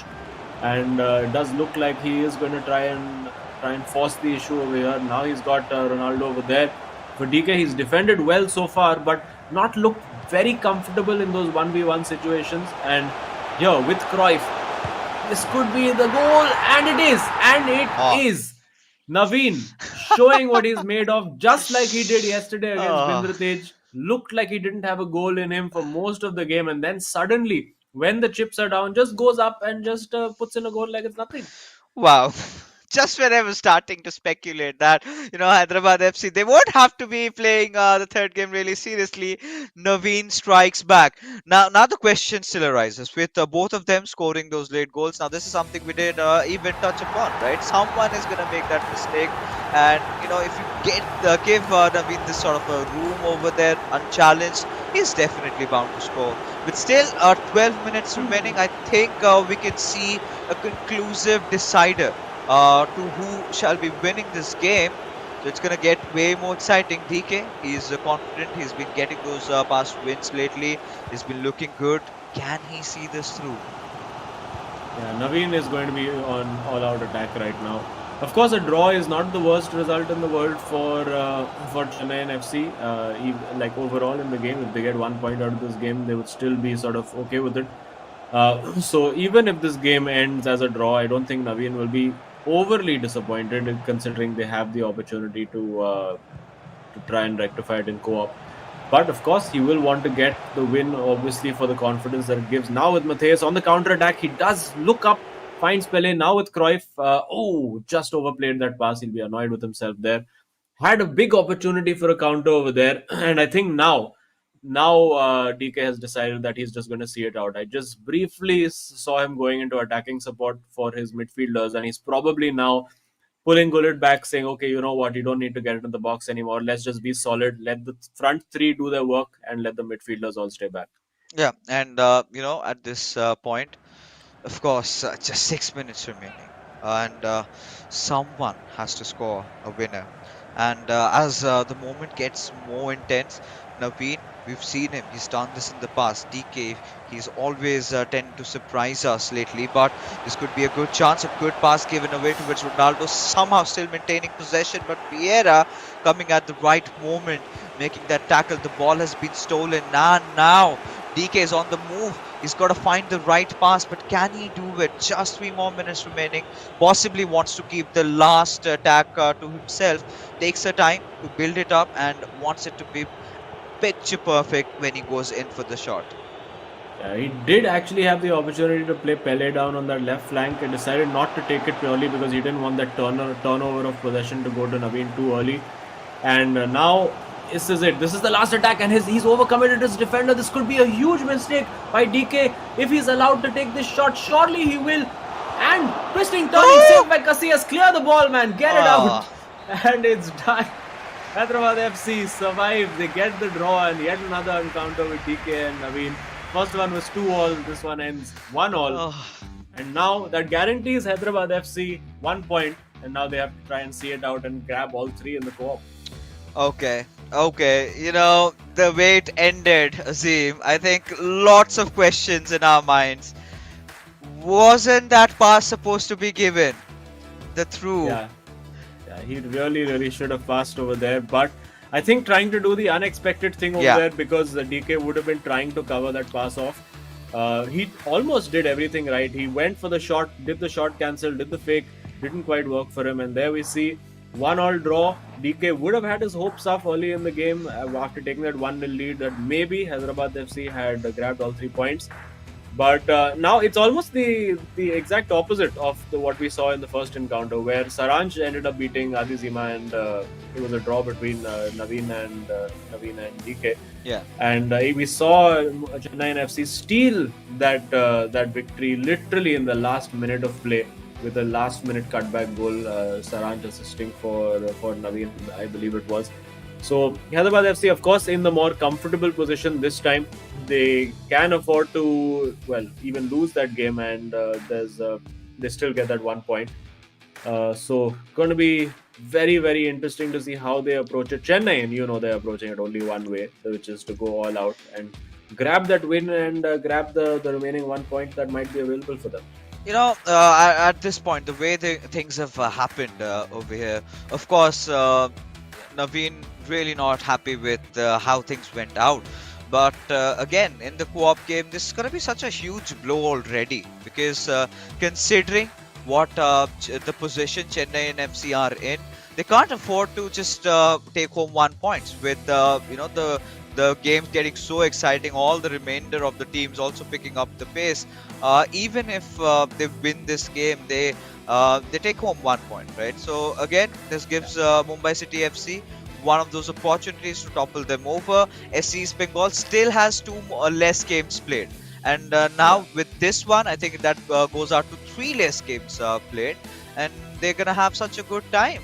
and it does look like he is going to try and force the issue over here. Now he's got Ronaldo over there. For DK, he's defended well so far, but not looked very comfortable in those 1v1 situations. And here with Cruyff, this could be the goal, and it is, Naveen showing what he's made of, just like he did yesterday against Bindratej. Looked like he didn't have a goal in him for most of the game, and then suddenly, when the chips are down, just goes up and just puts in a goal like it's nothing. Wow. Just when I was starting to speculate that, Hyderabad FC, they won't have to be playing the third game really seriously. Naveen strikes back. Now the question still arises with both of them scoring those late goals. Now, this is something we did even touch upon, right? Someone is going to make that mistake. And, if you give Naveen this sort of a room over there unchallenged, he's definitely bound to score. With still 12 minutes remaining, I think we can see a conclusive decider to who shall be winning this game. So it's going to get way more exciting. DK, he's confident. He's been getting those past wins lately. He's been looking good. Can he see this through? Yeah, Naveen is going to be on all-out attack right now. Of course, a draw is not the worst result in the world for Chennaiyin FC. Like overall in the game, if they get 1 point out of this game, they would still be sort of okay with it. So even if this game ends as a draw, I don't think Naveen will be overly disappointed, considering they have the opportunity to try and rectify it in co-op. But of course, he will want to get the win, obviously, for the confidence that it gives. Now with Matthias on the counter attack, he does look up, finds Pele. Now with Cruyff, just overplayed that pass. He'll be annoyed with himself there. Had a big opportunity for a counter over there, and I think now DK has decided that he's just going to see it out. I just briefly saw him going into attacking support for his midfielders, and he's probably now pulling Gullit back, saying, okay, you know what, you don't need to get into the box anymore. Let's just be solid. Let the front three do their work and let the midfielders all stay back. Yeah, and at this point, of course, just 6 minutes remaining, and someone has to score a winner. And as the moment gets more intense, Naveen, we've seen him. He's done this in the past. DK, he's always tend to surprise us lately. But this could be a good chance, a good pass given away to which Ronaldo somehow still maintaining possession. But Vieira coming at the right moment, making that tackle. The ball has been stolen, and now DK is on the move. He's got to find the right pass, but can he do it? Just 3 more minutes remaining. Possibly wants to keep the last attack to himself. Takes the time to build it up and wants it to be picture perfect when he goes in for the shot. He did actually have the opportunity to play Pele down on that left flank and decided not to take it purely because he didn't want that turnover of possession to go to Naveen too early. And now this is it. This is the last attack, and he's overcommitted his defender. This could be a huge mistake by DK. If he's allowed to take this shot, surely he will. And twisting, turning, saved by Casillas. Clear the ball, man. Get it out. And it's done. Hyderabad FC survive. They get the draw, and yet another encounter with DK and Naveen. First one was 2-all. This one ends 1-all. And now that guarantees Hyderabad FC 1 point. And now they have to try and see it out and grab all three in the co-op. Okay. The way it ended, Azim, I think lots of questions in our minds. Wasn't that pass supposed to be given? The through. Yeah, he really should have passed over there. But I think trying to do the unexpected thing over there, because the DK would have been trying to cover that pass off. He almost did everything right. He went for the shot, did the shot cancel, did the fake. Didn't quite work for him. And there we see 1-all draw. DK would have had his hopes up early in the game after taking that 1-0 lead that maybe Hyderabad FC had grabbed all 3 points. But now it's almost the exact opposite of what we saw in the first encounter, where Saranj ended up beating Adizima, and it was a draw between Naveen and DK. Yeah. And we saw Chennaiyin FC steal that victory literally in the last minute of play, with a last-minute cutback goal, Saranj assisting for Naveen, I believe it was. So Hyderabad FC, of course, in the more comfortable position this time. They can afford to, even lose that game, and they still get that 1 point. So going to be very interesting to see how they approach it. Chennai, they're approaching it only one way, which is to go all out and grab that win and grab the remaining 1 point that might be available for them. At this point, the way things have happened over here, of course, Naveen really not happy with how things went out. But again, in the co-op game, this is going to be such a huge blow already, because considering what the position Chennai and FC are in, they can't afford to just take home 1 point with the game getting so exciting, all the remainder of the teams also picking up the pace. Even if they win this game, they take home 1 point, right? So again, this gives Mumbai City FC one of those opportunities to topple them over. SC East Bengal still has 2 less games played, and now with this one, I think that goes out to 3 less games played, and they're gonna have such a good time,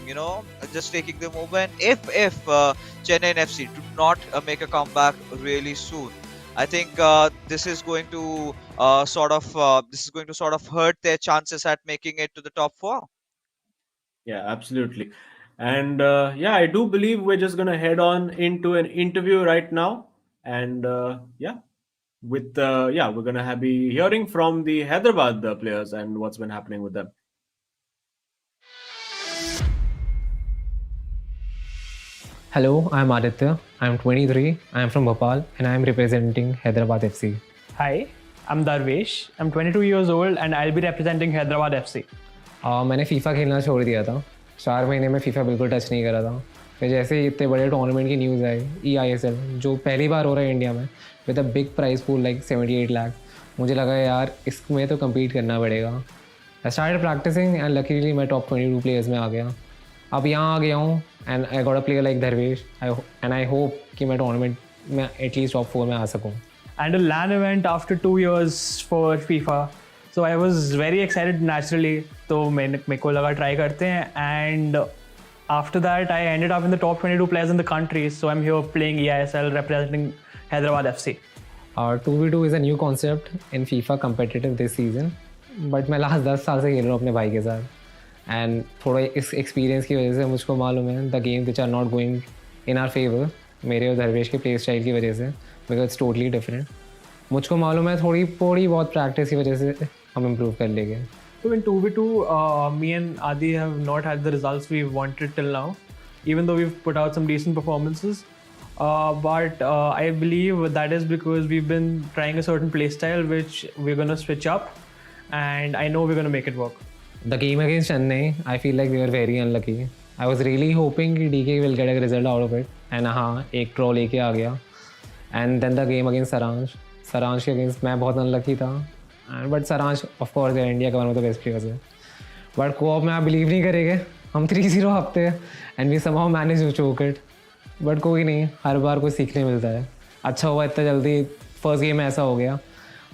just taking them over. And if Chennai FC do not make a comeback really soon, I think this is going to sort of hurt their chances at making it to the top four. Yeah, absolutely. And yeah, I do believe we're just gonna head on into an interview right now. And yeah, we're gonna be hearing from the Hyderabad players and what's been happening with them. Hello, I'm Aditya. I'm 23. I'm from Bhopal and I'm representing Hyderabad FC. Hi, I'm Darvesh. I'm 22 years old and I'll be representing Hyderabad FC. मैंने FIFA खेलना छोड़ दिया था 4 महीने में FIFA बिल्कुल touch नहीं करा था फिर जैसे ही इतने बड़े टूर्नामेंट की न्यूज़ आई eISL जो पहली बार हो रहा है इंडिया में with a big prize pool like 78 lakh मुझे लगा यार इसमें तो कम्पीट करना पड़ेगा I started practicing and luckily मैं टॉप 22 प्लेयर्स में आ गया अब यहाँ आ गया हूँ and I got a player like Dharvesh and I hope कि मैं टूर्नामेंट में एटलीस्ट टॉप 4 में आ सकूँ. And a LAN event after 2 years for FIFA. So I was very excited naturally. तो मेरे को लगा try करते हैं and after that I ended up in the top 22 players in the country. So I'm here playing eISL representing Hyderabad FC. 2v2 is a new concept in FIFA competitive this season. But मैं last 10 साल से खेल रहा हूँ अपने भाई के साथ एंड थोड़ा इस एक्सपीरियंस की वजह से मुझको मालूम है the game which are not going in our favour मेरे और धरवेश के प्ले स्टाइल की वजह से बिकॉज इट्स टोटली डिफरेंट मुझको मालूम है थोड़ी बहुत प्रैक्टिस की वजह से हम इम्प्रूव कर लेंगे. So in 2v2, me and Adi have not had the results we wanted till now, even though we've put out some decent performances. But I believe that is because we've been trying a certain play style which we're going to switch up, and I know we're going to make it work. The game against Chennai, I feel like we were very unlucky. I was really hoping कि DK will get a result out of it. And हाँ एक draw लेके आ गया. And then the game against Saransh के against मैं बहुत unlucky था. But Saransh of course है इंडिया का one of the best players है. But co-op में आप believe नहीं करेंगे हम 3-0 हारते हैं and we somehow managed to choke it. But कोई नहीं हर बार कुछ सीखने मिलता है. अच्छा हुआ इतना जल्दी फर्स्ट गेम में ऐसा हो गया.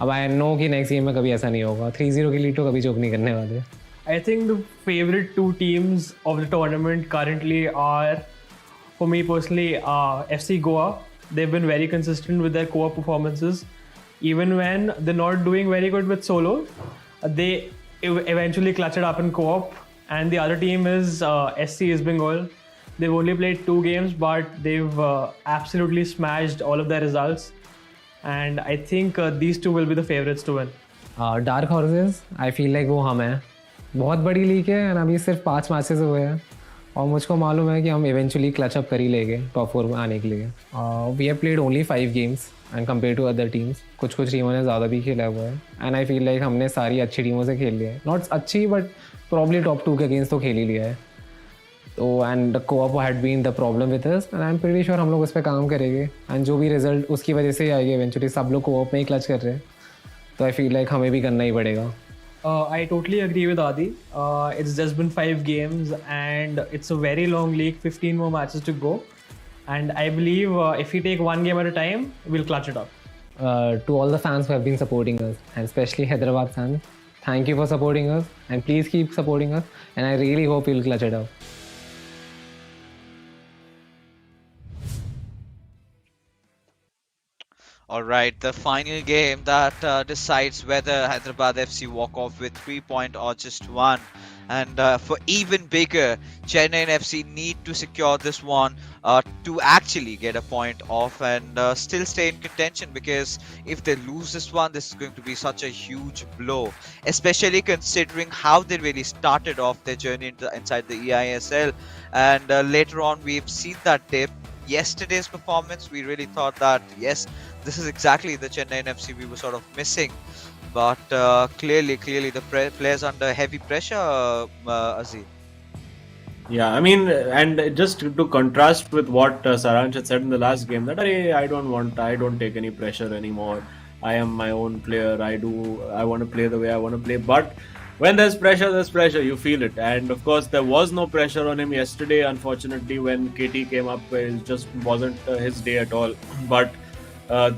अब आई नो कि नेक्स्ट गेम में कभी ऐसा नहीं होगा 3-0 की लीड तो कभी चोक नहीं करने वाले. I think the favorite two teams of the tournament currently are, for me personally, FC Goa. They've been very consistent with their co-op performances. Even when they're not doing very good with solo, they eventually clutch it up in co-op. And the other team is SC East Bengal. They've only played 2 games, but they've absolutely smashed all of their results. And I think these two will be the favorites to win. Dark horses I feel like वो हम हैं बहुत बड़ी league है and अभी सिर्फ 5 matches हुए हैं और मुझको मालूम है कि हम इवेंचुअली क्लच अप कर ही लेंगे टॉप 4 में आने के लिए. We have played only 5 games and compare to other teams कुछ टीमों ने ज़्यादा भी खेला हुआ है एंड आई फील लाइक हमने सारी अच्छी टीमों से खेल लिया है नॉट अच्छी बट प्रॉब्ली टॉप 2 के अगेंस्ट तो खेल ही लिया है. तो and the co-op had been the problem with us and I am pretty sure हम लोग उस पर काम करेंगे एंड जो भी रिजल्ट उसकी वजह से ही आएगी इवेंचुअली सब लोग कोऑप में ही क्लच कर रहे हैं तो आई फील लाइक हमें भी करना ही पड़ेगा. I totally agree with Adi. It's just been 5 games and it's a very long league, 15 more matches to go. And I believe if we take one game at a time, we'll clutch it up. To all the fans who have been supporting us and especially Hyderabad fans, thank you for supporting us and please keep supporting us and I really hope you'll clutch it up. All right, the final game that decides whether Hyderabad FC walk off with 3 points or just 1. And for even bigger, Chennaiyin FC need to secure this one to actually get a point off and still stay in contention because if they lose this one, this is going to be such a huge blow, especially considering how they really started off their journey inside the eISL. And later on, we've seen that dip. Yesterday's performance, we really thought that, yes, this is exactly the Chennaiyin FC we were sort of missing. But clearly the players under heavy pressure, Aziz. Yeah, I mean, and just to contrast with what Saransh had said in the last game, that I don't take any pressure anymore. I am my own player. I want to play the way I want to play. But when there's pressure, you feel it. And of course, there was no pressure on him yesterday. Unfortunately, when KT came up, it just wasn't his day at all. But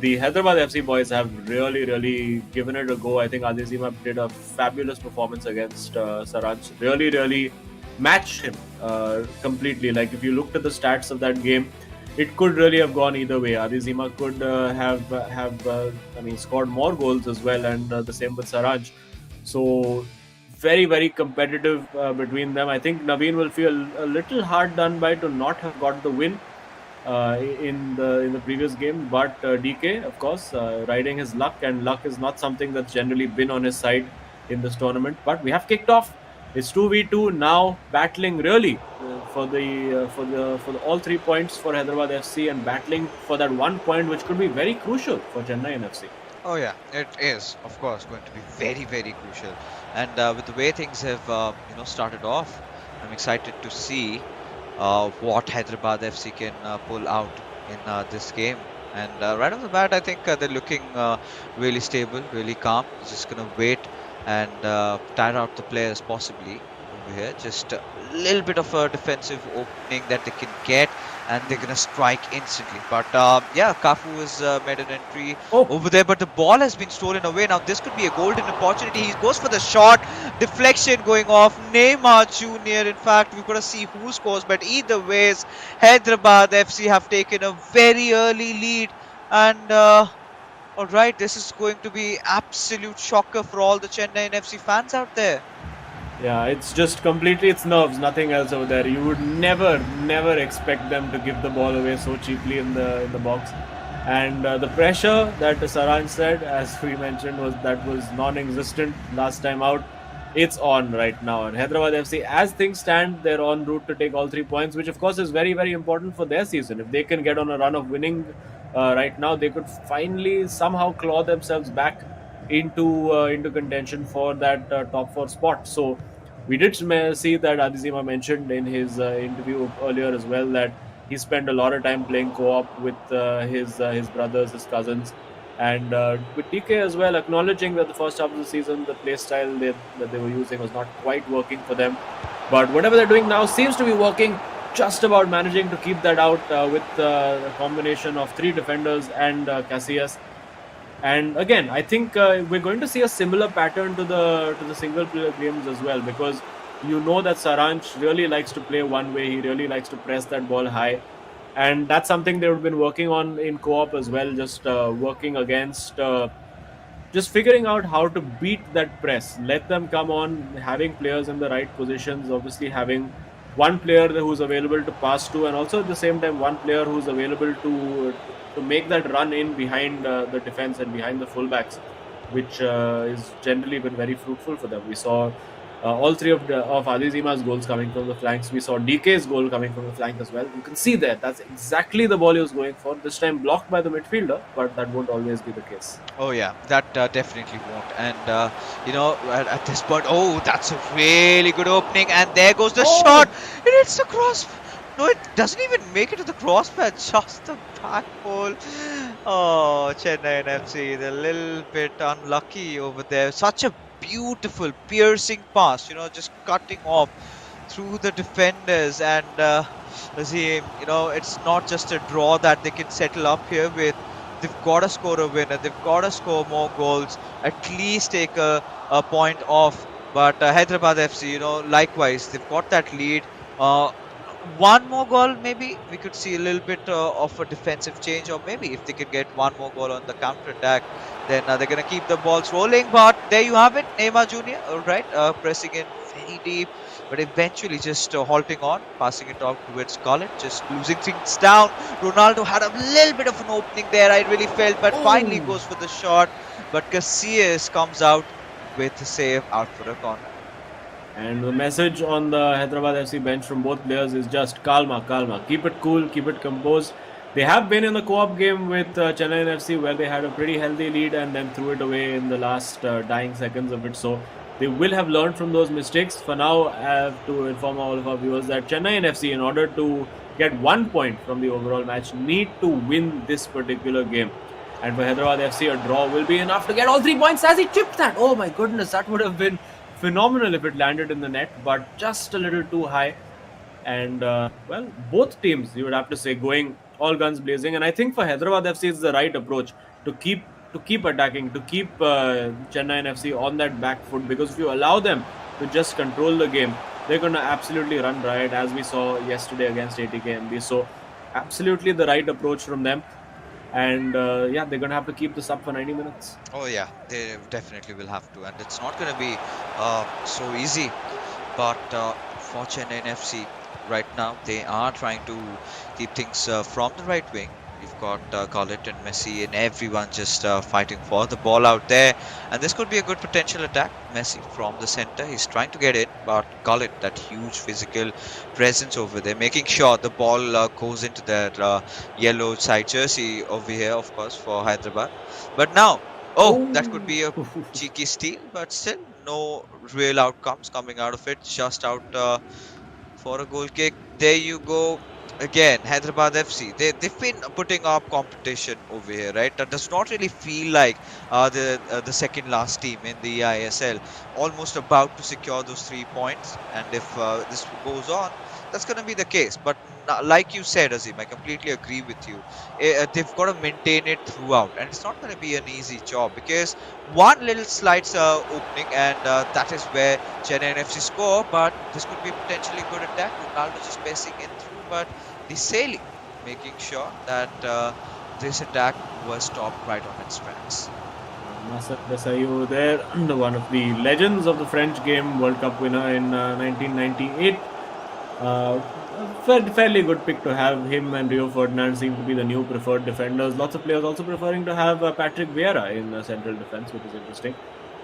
the Hyderabad FC boys have really given it a go. I think Adizima did a fabulous performance against Saransh. Really matched him completely. Like if you looked at the stats of that game, it could really have gone either way. Adizima could scored more goals as well, and the same with Saranj. So very competitive between them. I think Naveen will feel a little hard done by to not have got the win in the previous game, but DK, of course, riding his luck, and luck is not something that's generally been on his side in this tournament. But we have kicked off. It's 2v2 now, battling really for the all 3 points for Hyderabad FC, and battling for that 1 point, which could be very crucial for Chennaiyin FC. Oh yeah, it is of course going to be very crucial, and with the way things have started off, I'm excited to see what Hyderabad FC can pull out in this game. And right off the bat, I think they're looking really stable, really calm. Just gonna wait and tire out the players possibly over here. Just a little bit of a defensive opening that they can get, and they're gonna strike instantly. But yeah, Kafu has made an entry over there, but the ball has been stolen away. Now this could be a golden opportunity. He goes for the shot, deflection going off. Neymar Jr. In fact, we're gonna see who scores, but either ways, Hyderabad FC have taken a very early lead, and all right, this is going to be absolute shocker for all the Chennaiyin FC fans out there. Yeah, it's just completely its nerves, nothing else over there. You would never expect them to give the ball away so cheaply in the box. And the pressure that Saranj said, as we mentioned, was non-existent last time out. It's on right now. And Hyderabad FC, as things stand, they're en route to take all 3 points, which of course is very important for their season. If they can get on a run of winning right now, they could finally somehow claw themselves back into contention for that top 4 spot. So we did see that Adizima mentioned in his interview earlier as well that he spent a lot of time playing co-op with his brothers, his cousins, and with TK as well, acknowledging that the first half of the season the play style that they were using was not quite working for them, but whatever they're doing now seems to be working. Just about managing to keep that out with a combination of 3 defenders and Casillas. And again, I think we're going to see a similar pattern to the single player games as well, because you know that Saranj really likes to play one way. He really likes to press that ball high, and that's something they've been working on in co-op as well. Just working against, just figuring out how to beat that press, let them come on, having players in the right positions. Obviously, having one player who's available to pass to, and also at the same time one player who's available to make that run in behind the defense and behind the fullbacks, which is generally been very fruitful for them. We saw all 3 of Adizima's goals coming from the flanks. We saw DK's goal coming from the flank as well. You can see that that's exactly the ball he was going for. This time blocked by the midfielder, but that won't always be the case. Oh yeah, that definitely won't. And at this point, oh, that's a really good opening, and there goes the shot. It hits the cross. No, it doesn't even make it to the crossbar, just the back pole. Oh, Chennaiyin FC, they're a little bit unlucky over there. Such a beautiful, piercing pass, just cutting off through the defenders. And it's not just a draw that they can settle up here with. They've got to score a winner. They've got to score more goals, at least take a point off. But Hyderabad FC, likewise, they've got that lead. One more goal, maybe we could see a little bit of a defensive change, or maybe if they could get one more goal on the counter attack, then they're going to keep the balls rolling. But there you have it, Neymar Jr. All right, pressing in very deep, but eventually just halting on, passing it off towards Collett, just losing things down. Ronaldo had a little bit of an opening there, I really felt, but finally goes for the shot. But Casillas comes out with a save out for a corner. And the message on the Hyderabad FC bench from both players is just calma. Keep it cool, keep it composed. They have been in the co-op game with Chennaiyin FC where they had a pretty healthy lead and then threw it away in the last dying seconds of it. So they will have learned from those mistakes. For now, I have to inform all of our viewers that Chennaiyin FC, in order to get 1 point from the overall match, need to win this particular game. And for Hyderabad FC, a draw will be enough to get all 3 points as he chipped that. Oh my goodness, that would have been phenomenal if it landed in the net, but just a little too high. And both teams, you would have to say, going all guns blazing. And I think for Hyderabad FC, it's the right approach to keep attacking, to keep Chennaiyin FC on that back foot, because if you allow them to just control the game, they're going to absolutely run riot, as we saw yesterday against ATKMB. So absolutely the right approach from them. And yeah, they're going to have to keep this up for 90 minutes. Oh yeah, they definitely will have to, and it's not going to be so easy. But for Chennai FC, right now they are trying to keep things from the right wing. You've got Gullit and Messi and everyone just fighting for the ball out there, and this could be a good potential attack. Messi from the center, he's trying to get in, but Gullit, that huge physical presence over there, making sure the ball goes into that yellow side jersey over here, of course, for Hyderabad. But now, oh, that could be a cheeky steal, but still no real outcomes coming out of it. Just out for a goal kick. There you go. Again, Hyderabad FC. They've been putting up competition over here, right? That does not really feel like the second last team in the eISL. Almost about to secure those 3 points, and if this goes on, that's going to be the case. But like you said, Azim, I completely agree with you. They've got to maintain it throughout, and it's not going to be an easy job because one little slight opening, and that is where Chennai FC score. But this could be potentially good attack. Ronaldo just passing in through, but the Sali making sure that this attack was stopped right on its tracks. Nasser Desailly there, one of the legends of the French game, World Cup winner in 1998. Fairly good pick to have. Him and Rio Ferdinand seem to be the new preferred defenders. Lots of players also preferring to have Patrick Vieira in central defense, which is interesting.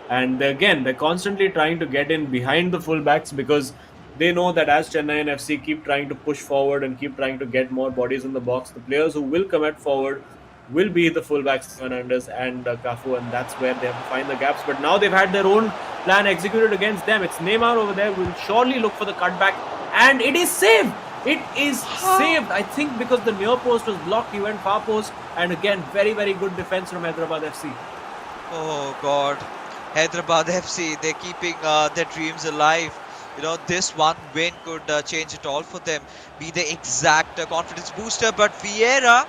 And again, they're constantly trying to get in behind the fullbacks because they know that as Chennai FC keep trying to push forward and keep trying to get more bodies in the box, the players who will come at forward will be the fullbacks Fernandes and Cafu, and that's where they have to find the gaps. But now they've had their own plan executed against them. It's Neymar over there, will surely look for the cutback, and it is saved. It is saved, I think, because the near post was blocked. He went far post, and again, very, very good defense from Hyderabad FC. Oh God, Hyderabad FC, they're keeping their dreams alive. You know, this one win could change it all for them, be the exact confidence booster. But Vieira,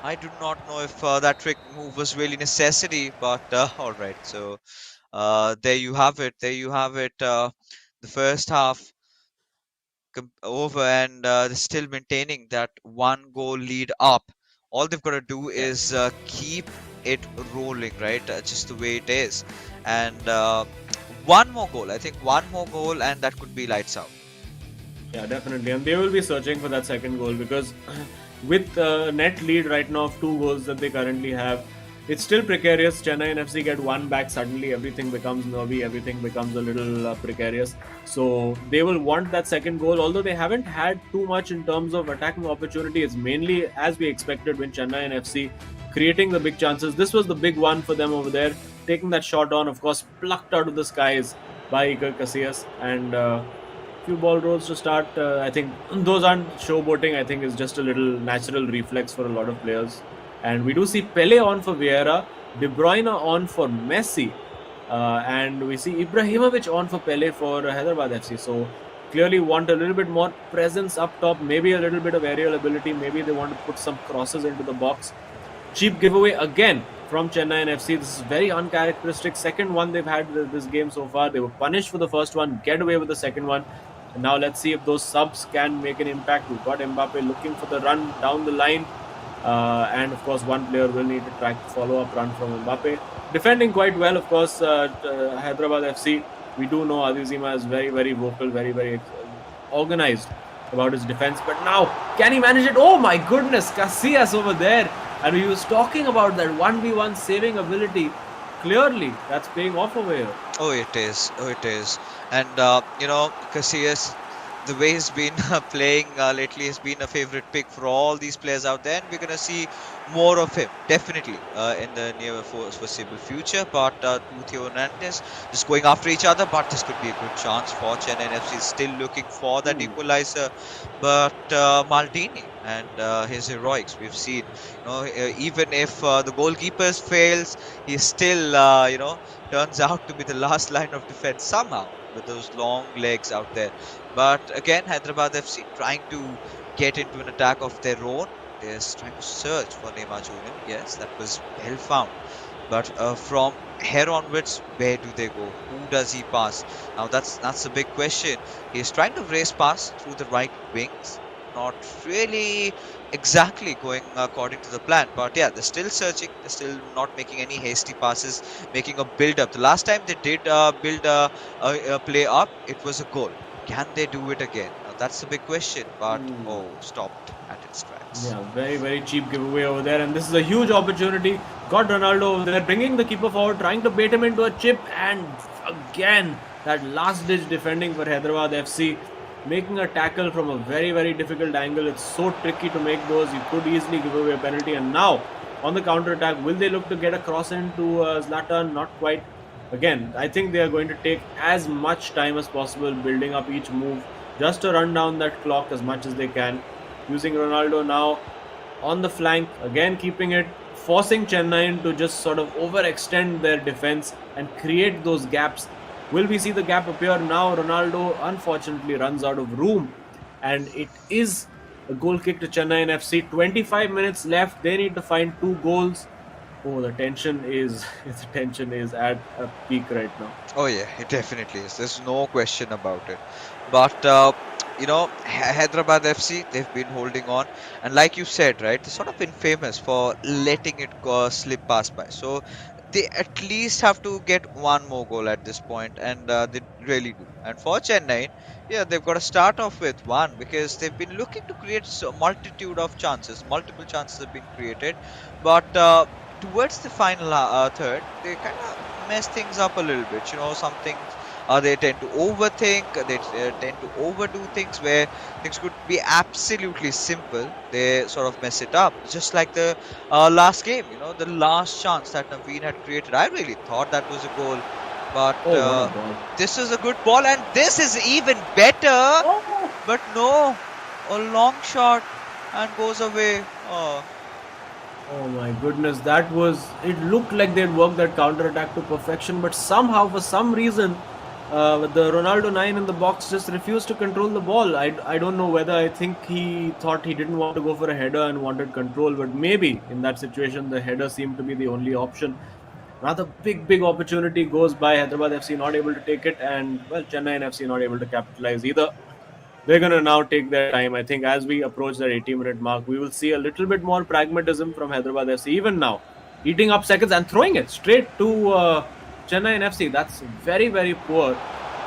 I do not know if that trick move was really necessity, but all right. So there you have it. There you have it. The first half over, and they're still maintaining that one goal lead up. All they've got to do is keep it rolling, right? Just the way it is. And one more goal. I think one more goal, and that could be lights out. Yeah, definitely. And they will be searching for that second goal because with net lead right now of 2 goals that they currently have, it's still precarious. Chennai and FC get one back, suddenly everything becomes nervy, everything becomes a little precarious. So they will want that second goal, although they haven't had too much in terms of attacking opportunity. It's mainly as we expected when Chennai and FC creating the big chances. This was the big one for them over there, taking that shot on, of course, plucked out of the skies by Iker Casillas, and few ball rolls to start. I think those aren't showboating. I think it's just a little natural reflex for a lot of players. And we do see Pele on for Vieira, De Bruyne on for Messi, and we see Ibrahimovic on for Pele for Hyderabad FC. So clearly want a little bit more presence up top, maybe a little bit of aerial ability. Maybe they want to put some crosses into the box. Cheap giveaway again from Chennai and FC. This is very uncharacteristic. Second one they've had this game so far. They were punished for the first one, get away with the second one. And now let's see if those subs can make an impact. We've got Mbappe looking for the run down the line. And of course, one player will need to try to follow up run from Mbappe. Defending quite well, of course, Hyderabad FC. We do know Adizima is very, very vocal, very, very organized about his defense. But now, can he manage it? Oh my goodness, Casillas over there. And he was talking about that 1v1 saving ability. Clearly, that's paying off over here. Oh, it is. Oh, it is. And, you know, Casillas, the way he's been playing lately has been a favorite pick for all these players out there. And we're going to see more of him, definitely, in the near foreseeable future. But Theo Hernandez just going after each other. But this could be a good chance for Chennai FC. Still looking for that equalizer. But Maldini and his heroics, we've seen, you know, even if the goalkeeper fails, he still, you know, turns out to be the last line of defense somehow with those long legs out there. But again, Hyderabad FC trying to get into an attack of their own. They're trying to search for Neymar Jr. Yes, that was well found. But from here onwards, where do they go? Who does he pass? Now that's a big question. He's trying to race pass through the right wings, not really exactly going according to the plan. But yeah, they're still searching. They're still not making any hasty passes, making a build up. The last time they did build a play up, it was a goal. Can they do it again? Now that's the big question. But oh, stopped at its tracks. Yeah, very, very cheap giveaway over there. And this is a huge opportunity. Got Ronaldo over there, bringing the keeper forward, trying to bait him into a chip. And again, that last ditch defending for Hyderabad FC, making a tackle from a very, very difficult angle. It's so tricky to make those. You could easily give away a penalty. And now, on the counter attack, will they look to get a cross into Zlatan? Not quite. Again, I think they are going to take as much time as possible building up each move just to run down that clock as much as they can. Using Ronaldo now on the flank, again keeping it, forcing Chennaiyin to just sort of overextend their defense and create those gaps. Will we see the gap appear now? Ronaldo unfortunately runs out of room, and it is a goal kick to Chennaiyin FC. 25 minutes left. They need to find 2 goals. Oh, the tension is the tension is at a peak right now. Oh yeah, it definitely is. There's no question about it. But Hyderabad FC, they've been holding on, and like you said, right, they're sort of been famous for letting it go slip past by. So they at least have to get one more goal at this point, and they really do. And for Chennai, yeah, they've got to start off with one because they've been looking to create a multitude of chances. Multiple chances have been created, but towards the final third, they kind of mess things up a little bit. Some things they tend to overthink, they tend to overdo things where things could be absolutely simple. They sort of mess it up, just like the last game. The last chance that Naveen had created. I really thought that was a goal, but Oh, what a ball! this is a good ball, and this is even better. But no, a long shot and goes away. Oh. Oh my goodness, that was. It looked like they'd worked that counter attack to perfection, but somehow, for some reason, the Ronaldo 9 in the box just refused to control the ball. I don't know whether I think he thought he didn't want to go for a header and wanted control, but maybe in that situation, the header seemed to be the only option. Another big opportunity goes by. Hyderabad FC not able to take it, and well, Chennai FC not able to capitalize either. They're going to now take their time. I think as we approach that 80-minute mark, we will see a little bit more pragmatism from Hyderabad FC. Even now, eating up seconds and throwing it straight to Chennai FC. That's very, very poor.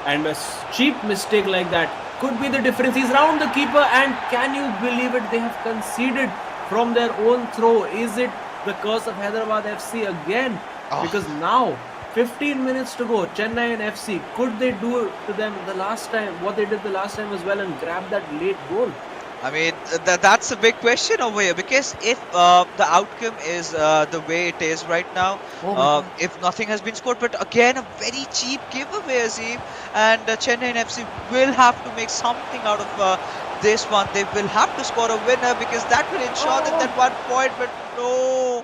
And a cheap mistake like that could be the difference. He's round the keeper, and can you believe it? They have conceded from their own throw. Is it the curse of Hyderabad FC again? Because now 15 minutes to go. Chennai and FC, could they do to them the last time what they did the last time as well and grab that late goal? I mean, that's a big question over here because if the outcome is the way it is right now, Oh my God. if nothing has been scored, but again, a very cheap giveaway, Azim, and Chennai and FC will have to make something out of this one. They will have to score a winner because that will ensure them that 1 point, but no.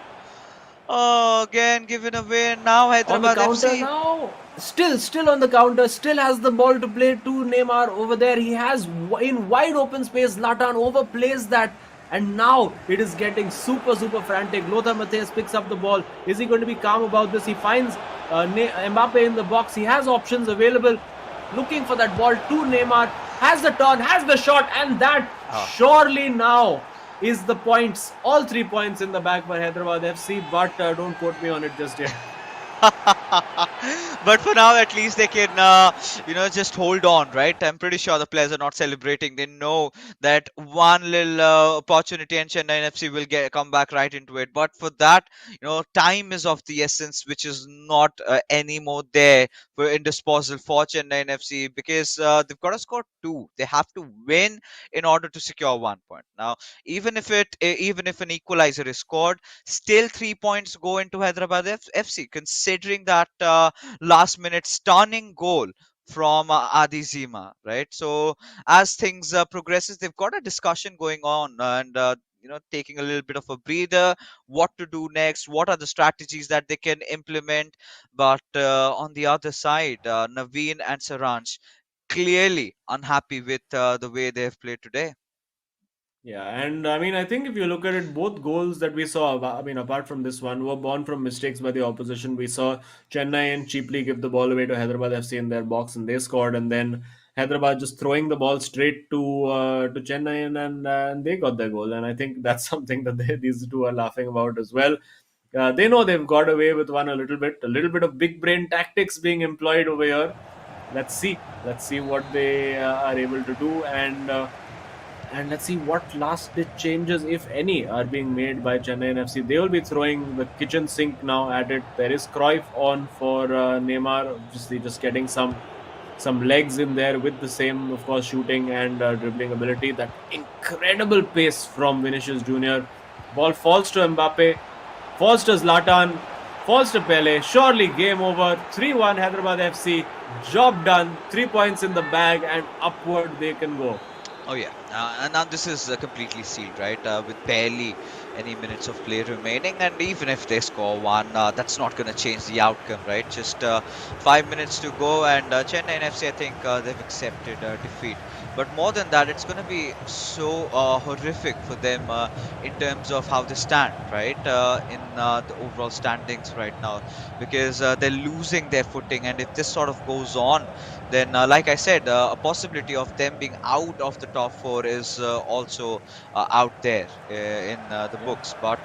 Oh, again given away, and now On the Hyderabad counter FC. now. Still on the counter. Still has the ball to play to Neymar over there. He has in wide open space. Latan overplays that. And now it is getting super frantic. Lothar Matthäus picks up the ball. Is he going to be calm about this? He finds Mbappe in the box. He has options available. Looking for that ball to Neymar. Has the turn, has the shot. And that surely now is the points. All 3 points in the bag for Hyderabad FC. But don't quote me on it just yet. But for now, at least they can, just hold on, right? I'm pretty sure the players are not celebrating. They know that one little opportunity and Chennai FC will come back right into it. But for that, time is of the essence, which is not anymore there for in disposal for Chennai FC because they've got to score two. They have to win in order to secure 1 point. Now, even if an equalizer is scored, still 3 points go into Hyderabad FC, considering that last minute stunning goal from Adi Zima, right? So as things progresses, they've got a discussion going on and taking a little bit of a breather, what to do next, what are the strategies that they can implement. But on the other side, Naveen and Saransh clearly unhappy with the way they have played today. Yeah, and I mean, I think if you look at it, both goals that we saw, I mean, apart from this one, were born from mistakes by the opposition. We saw Chennai and cheaply give the ball away to Hyderabad FC in their box, and they scored. And then Hyderabad just throwing the ball straight to Chennaiyin, and they got their goal. And I think that's something that these two are laughing about as well. They know they've got away with one a little bit of big brain tactics being employed over here. Let's see what they are able to do, and let's see what last ditch changes, if any, are being made by Chennai FC. They will be throwing the kitchen sink now at it. There is Cruyff on for Neymar, obviously just getting some legs in there with the same, of course, shooting and dribbling ability. That incredible pace from Vinicius Junior. Ball falls to Mbappe, falls to Zlatan, falls to Pele. Surely game over. 3-1 Hyderabad FC. Job done. 3 points in the bag, and upward they can go. Oh yeah, and now this is completely sealed, right? With barely any minutes of play remaining, and even if they score one, that's not going to change the outcome, right? Just 5 minutes to go, and Chennai FC, I think they've accepted defeat. But more than that, it's going to be so horrific for them in terms of how they stand, right? In the overall standings right now, because they're losing their footing, and if this sort of goes on, then like I said, a possibility of them being out of the top four is also out there in the books. But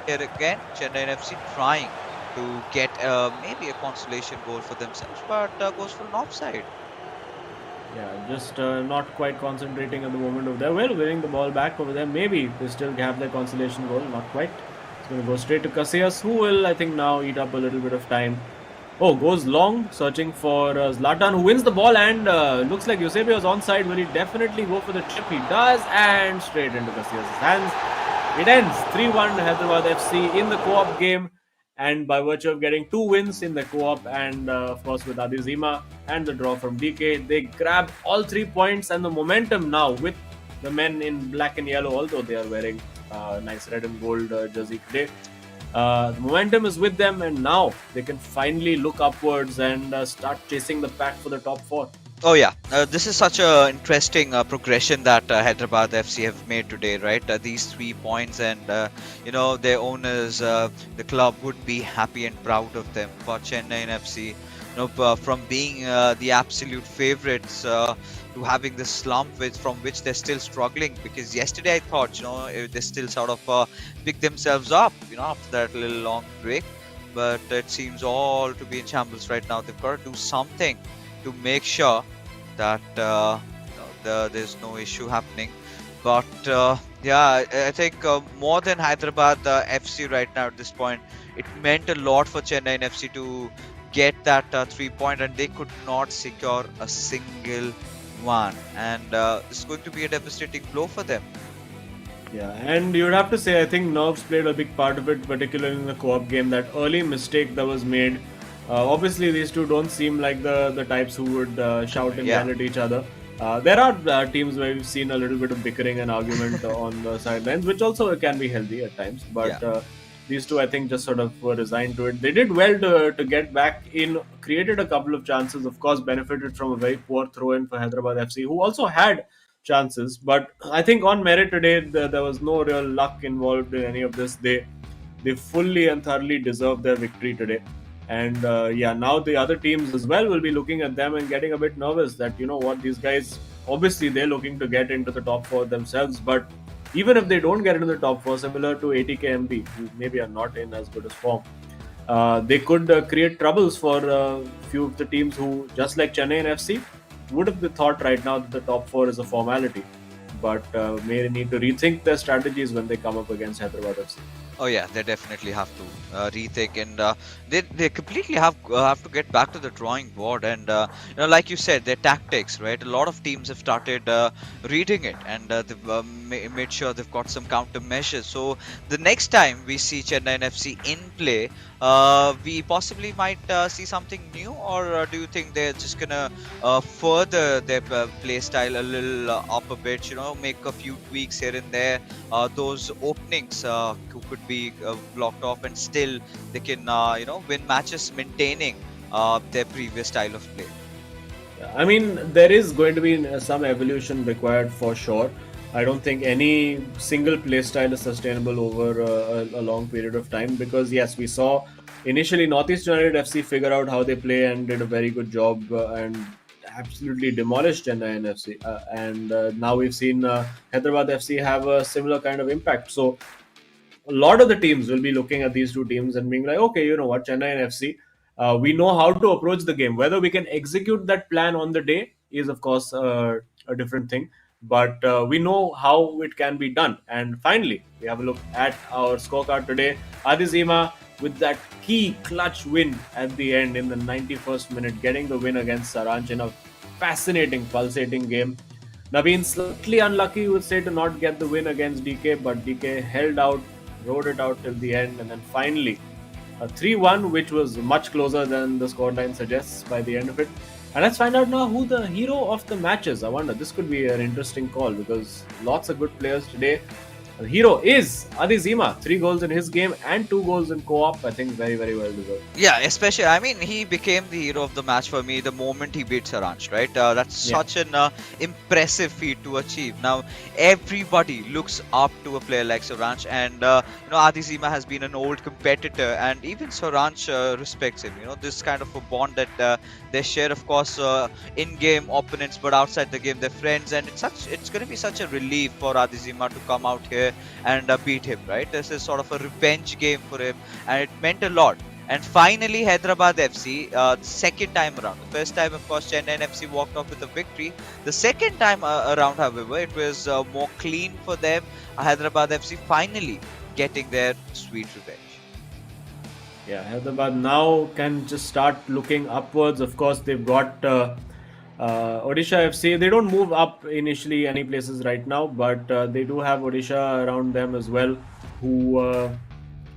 here again, Chennai FC trying to get maybe a consolation goal for themselves, but goes for an offside. Yeah, just not quite concentrating at the moment over there. Well, winning the ball back over there. Maybe they still have their consolation goal. Not quite. It's going to go straight to Casillas, who will, I think, now eat up a little bit of time. Oh, goes long, searching for Zlatan, who wins the ball, and looks like Eusebio's onside. Will he definitely go for the chip? He does, and straight into Casillas' hands. It ends 3-1 Hyderabad FC in the co-op game, and by virtue of getting 2 wins in the co-op, and of course with Adi Zima and the draw from DK, they grab all 3 points and the momentum now with the men in black and yellow, although they are wearing nice red and gold jersey today. The momentum is with them, and now they can finally look upwards and start chasing the pack for the top 4. Oh yeah, this is such a interesting progression that Hyderabad FC have made today, right? These 3 points, and their owners, the club would be happy and proud of them. For Chennai FC, from being the absolute favourites to having this slump from which they're still struggling. Because yesterday I thought, they still sort of pick themselves up, after that little long break. But it seems all to be in shambles right now. They've got to do something to make sure that there's no issue happening. But I think more than Hyderabad FC right now at this point, it meant a lot for Chennai FC to get that 3 point, and they could not secure a single one, and this is going to be a devastating blow for them. Yeah, and you'd have to say, I think nerves played a big part of it, particularly in the co-op game. That early mistake that was made. Obviously, these two don't seem like the types who would shout and yell at each other. There are teams where we've seen a little bit of bickering and argument on the sidelines, which also can be healthy at times. But these two, I think, just sort of were resigned to it. They did well to get back in, created a couple of chances, of course, benefited from a very poor throw-in for Hyderabad FC, who also had chances. But I think on merit today, there was no real luck involved in any of this. They fully and thoroughly deserved their victory today. And now the other teams as well will be looking at them and getting a bit nervous that, these guys, obviously they're looking to get into the top 4 themselves. But even if they don't get into the top 4, similar to ATKMB, who maybe are not in as good as form, they could create troubles for a few of the teams who, just like Chennai FC, would have thought right now that the top 4 is a formality, but may need to rethink their strategies when they come up against Hyderabad FC. Oh yeah, they definitely have to rethink, and they completely have to get back to the drawing board. And like you said, their tactics, right? A lot of teams have started reading it, and they've made sure they've got some countermeasures. So the next time we see Chennai FC in play, we possibly might see something new, or do you think they're just gonna further their play style a little up a bit? Make a few tweaks here and there. Those openings could be blocked off, and still they can win matches maintaining their previous style of play. I mean, there is going to be some evolution required for sure. I don't think any single play style is sustainable over a long period of time, because yes, we saw initially Northeast United FC figure out how they play and did a very good job, and absolutely demolished Chennaiyin FC, and now we've seen Hyderabad FC have a similar kind of impact. So a lot of the teams will be looking at these two teams and being like, okay, you know what, Chennai and FC, we know how to approach the game. Whether we can execute that plan on the day is, of course, a different thing. But we know how it can be done. And finally, we have a look at our scorecard today. Adizima with that key clutch win at the end in the 91st minute, getting the win against Saranch in a fascinating, pulsating game. Naveen slightly unlucky, you would say, to not get the win against DK, but DK held out, rode it out till the end, and then finally a 3-1, which was much closer than the scoreline suggests by the end of it. And let's find out now who the hero of the match is. I wonder, this could be an interesting call because lots of good players today. The hero is Adi Zima, 3 goals in his game and 2 goals in co-op. I think very, very well deserved. Yeah, especially, I mean, he became the hero of the match for me the moment he beat Saranch, right? That's such an impressive feat to achieve. Now, everybody looks up to a player like Saranch, and Adi Zima has been an old competitor, and even Saranch respects him. This kind of a bond that they share, of course, in-game opponents, but outside the game, they're friends, and it's going to be such a relief for Adi Zima to come out here and beat him, right? This is sort of a revenge game for him, and it meant a lot. And finally, Hyderabad FC, the second time around. The first time, of course, Chennaiyin FC walked off with a victory. The second time around, however, it was more clean for them. Hyderabad FC finally getting their sweet revenge. Yeah, Hyderabad now can just start looking upwards. Of course, they've got Odisha FC. They don't move up initially any places right now, but they do have Odisha around them as well, who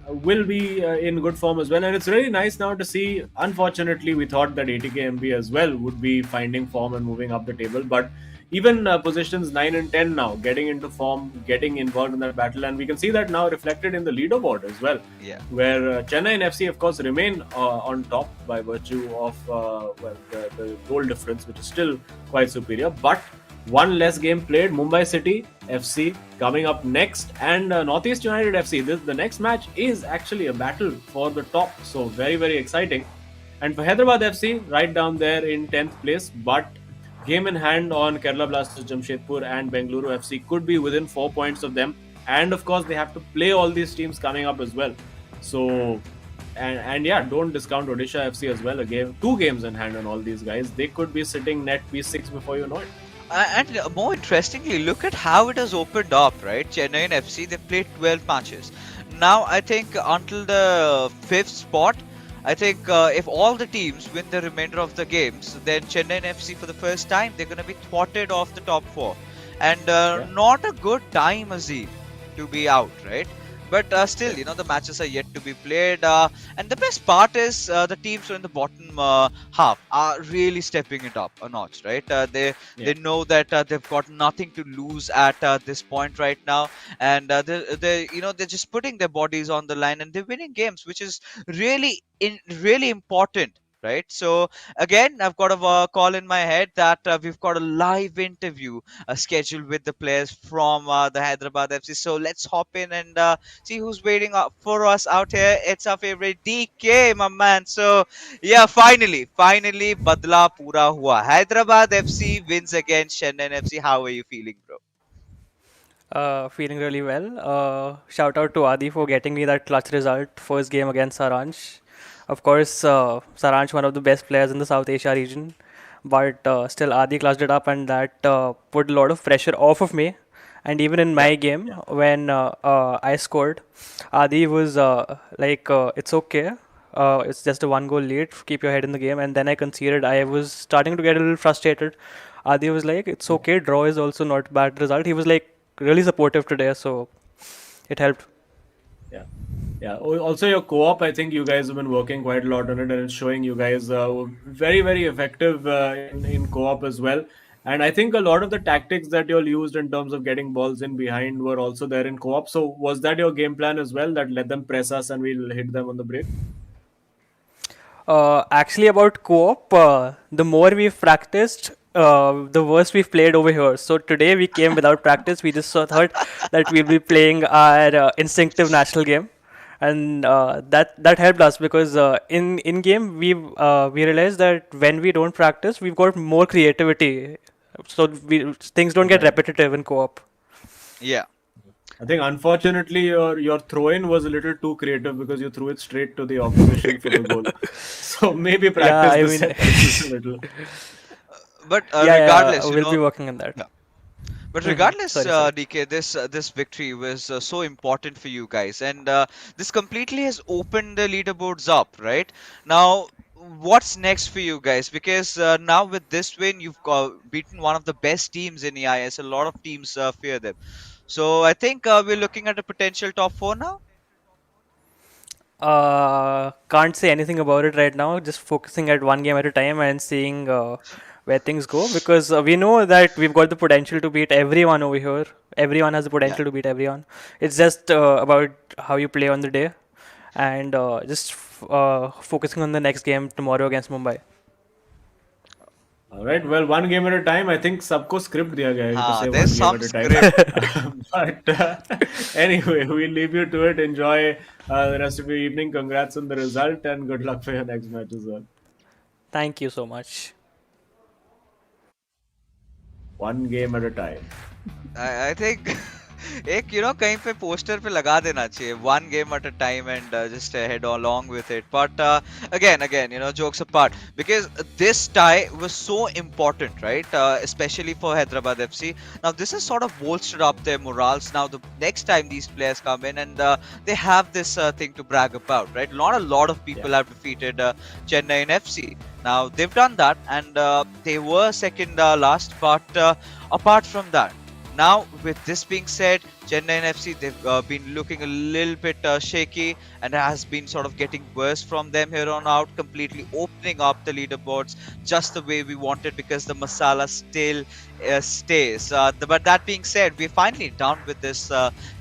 will be in good form as well. And it's really nice now to see. Unfortunately, we thought that ATKMB as well would be finding form and moving up the table, but even positions 9 and 10 now getting into form, getting involved in that battle, and we can see that now reflected in the leaderboard as well. Yeah. Where Chennai and FC, of course, remain on top by virtue of the goal difference, which is still quite superior. But one less game played. Mumbai City FC coming up next, and Northeast United FC. The next match is actually a battle for the top, so very, very exciting. And for Hyderabad FC, right down there in 10th place, but game in hand on Kerala Blasters, Jamshedpur and Bengaluru FC could be within 4 points of them. And of course, they have to play all these teams coming up as well. So, and yeah, don't discount Odisha FC as well. 2 games in hand on all these guys. They could be sitting net P6 before you know it. And more interestingly, look at how it has opened up, right? Chennaiyin FC, they played 12 matches. Now, I think until the 5th spot, I think if all the teams win the remainder of the games, then Chennaiyin FC for the first time, they're going to be thwarted off the top 4. And not a good time, Azim, to be out, right? But still, the matches are yet to be played. And the best part is the teams who are in the bottom half are really stepping it up a notch, right? They know that they've got nothing to lose at this point right now, and they're just putting their bodies on the line and they're winning games, which is really important. Right, so again, I've got a call in my head that we've got a live interview scheduled with the players from the Hyderabad FC. So let's hop in and see who's waiting for us out here. It's our favorite DK, my man. So yeah, finally, badla pura hua. Hyderabad FC wins against Chennaiyin FC. How are you feeling, bro? Feeling really well. Shout out to Adi for getting me that clutch result, first game against Saranch. Of course, Saranch, one of the best players in the South Asia region, but still Adi clutched it up, and that put a lot of pressure off of me. And even in my game, when I scored, Adi was it's okay. It's just a 1-goal lead. Keep your head in the game. And then I conceded. I was starting to get a little frustrated. Adi was like, it's okay. Draw is also not a bad result. He was like really supportive today, so it helped. Yeah. Also, your co-op, I think you guys have been working quite a lot on it, and it's showing you guys very, very effective in co-op as well. And I think a lot of the tactics that you all used in terms of getting balls in behind were also there in co-op. So was that your game plan as well, that let them press us and we'll hit them on the break? Actually, about co-op, the more we've practiced, the worse we've played over here. So today we came without practice. We just thought that we'll be playing our instinctive national game. and that helped us because in game we realized that when we don't practice, we've got more creativity, so things don't get Right. repetitive in co-op. Yeah. I think unfortunately your throw-in was a little too creative because you threw it straight to the opposition for the goal. So maybe Yeah, practice I the mean, set pieces a little. But yeah, regardless, we'll be working on that. yeah. But regardless, Sorry. DK, this victory was so important for you guys, and this completely has opened the leaderboards up, right? Now, what's next for you guys? Because now with this win, you've beaten one of the best teams in EIS. A lot of teams fear them. So I think we're looking at a potential top four now. Can't say anything about it right now. Just focusing at one game at a time and seeing where things go because we know that we've got the potential to beat everyone over here. Everyone has the Yeah. potential to beat everyone. It's just about how you play on the day and just focusing on the next game tomorrow against Mumbai. All right. Well, one game at a time. I think सबको script दिया गया है to say There's one game some at a time. script. But anyway, we'll leave you to it. Enjoy the rest of your evening. Congrats on the result and good luck for your next match as well. Thank you so much. One game at a time. I think एक कहीं पे poster पे लगा देना चाहिए one game at a time and just head along with it. But again, jokes apart, because this tie was so important, right? Especially for Hyderabad FC. Now this has sort of bolstered up their morals. Now the next time these players come in and they have this thing to brag about, right? Not a lot of people have defeated Chennaiyin FC. Now they've done that and they were second last, but apart from that, now, with this being said, Chennai FC, they've been looking a little bit shaky and it has been sort of getting worse from them here on out, completely opening up the leaderboards just the way we wanted because the masala still stays. But that being said, we're finally done with this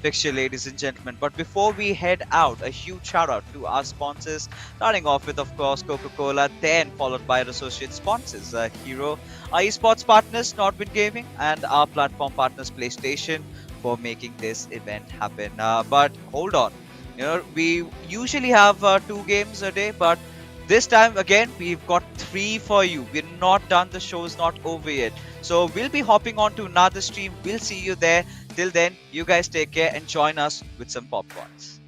fixture, ladies and gentlemen. But before we head out, a huge shout out to our sponsors, starting off with, of course, Coca-Cola, then followed by our associate sponsors, Hero, our esports partners, Nodwin Gaming, and our platform partners, PlayStation, for making this event happen. But hold on, we usually have 2 games a day, but this time again we've got 3 for you. We're not done. The show is not over yet. So we'll be hopping on to another stream. We'll see you there. Till then, you guys take care and join us with some popcorns.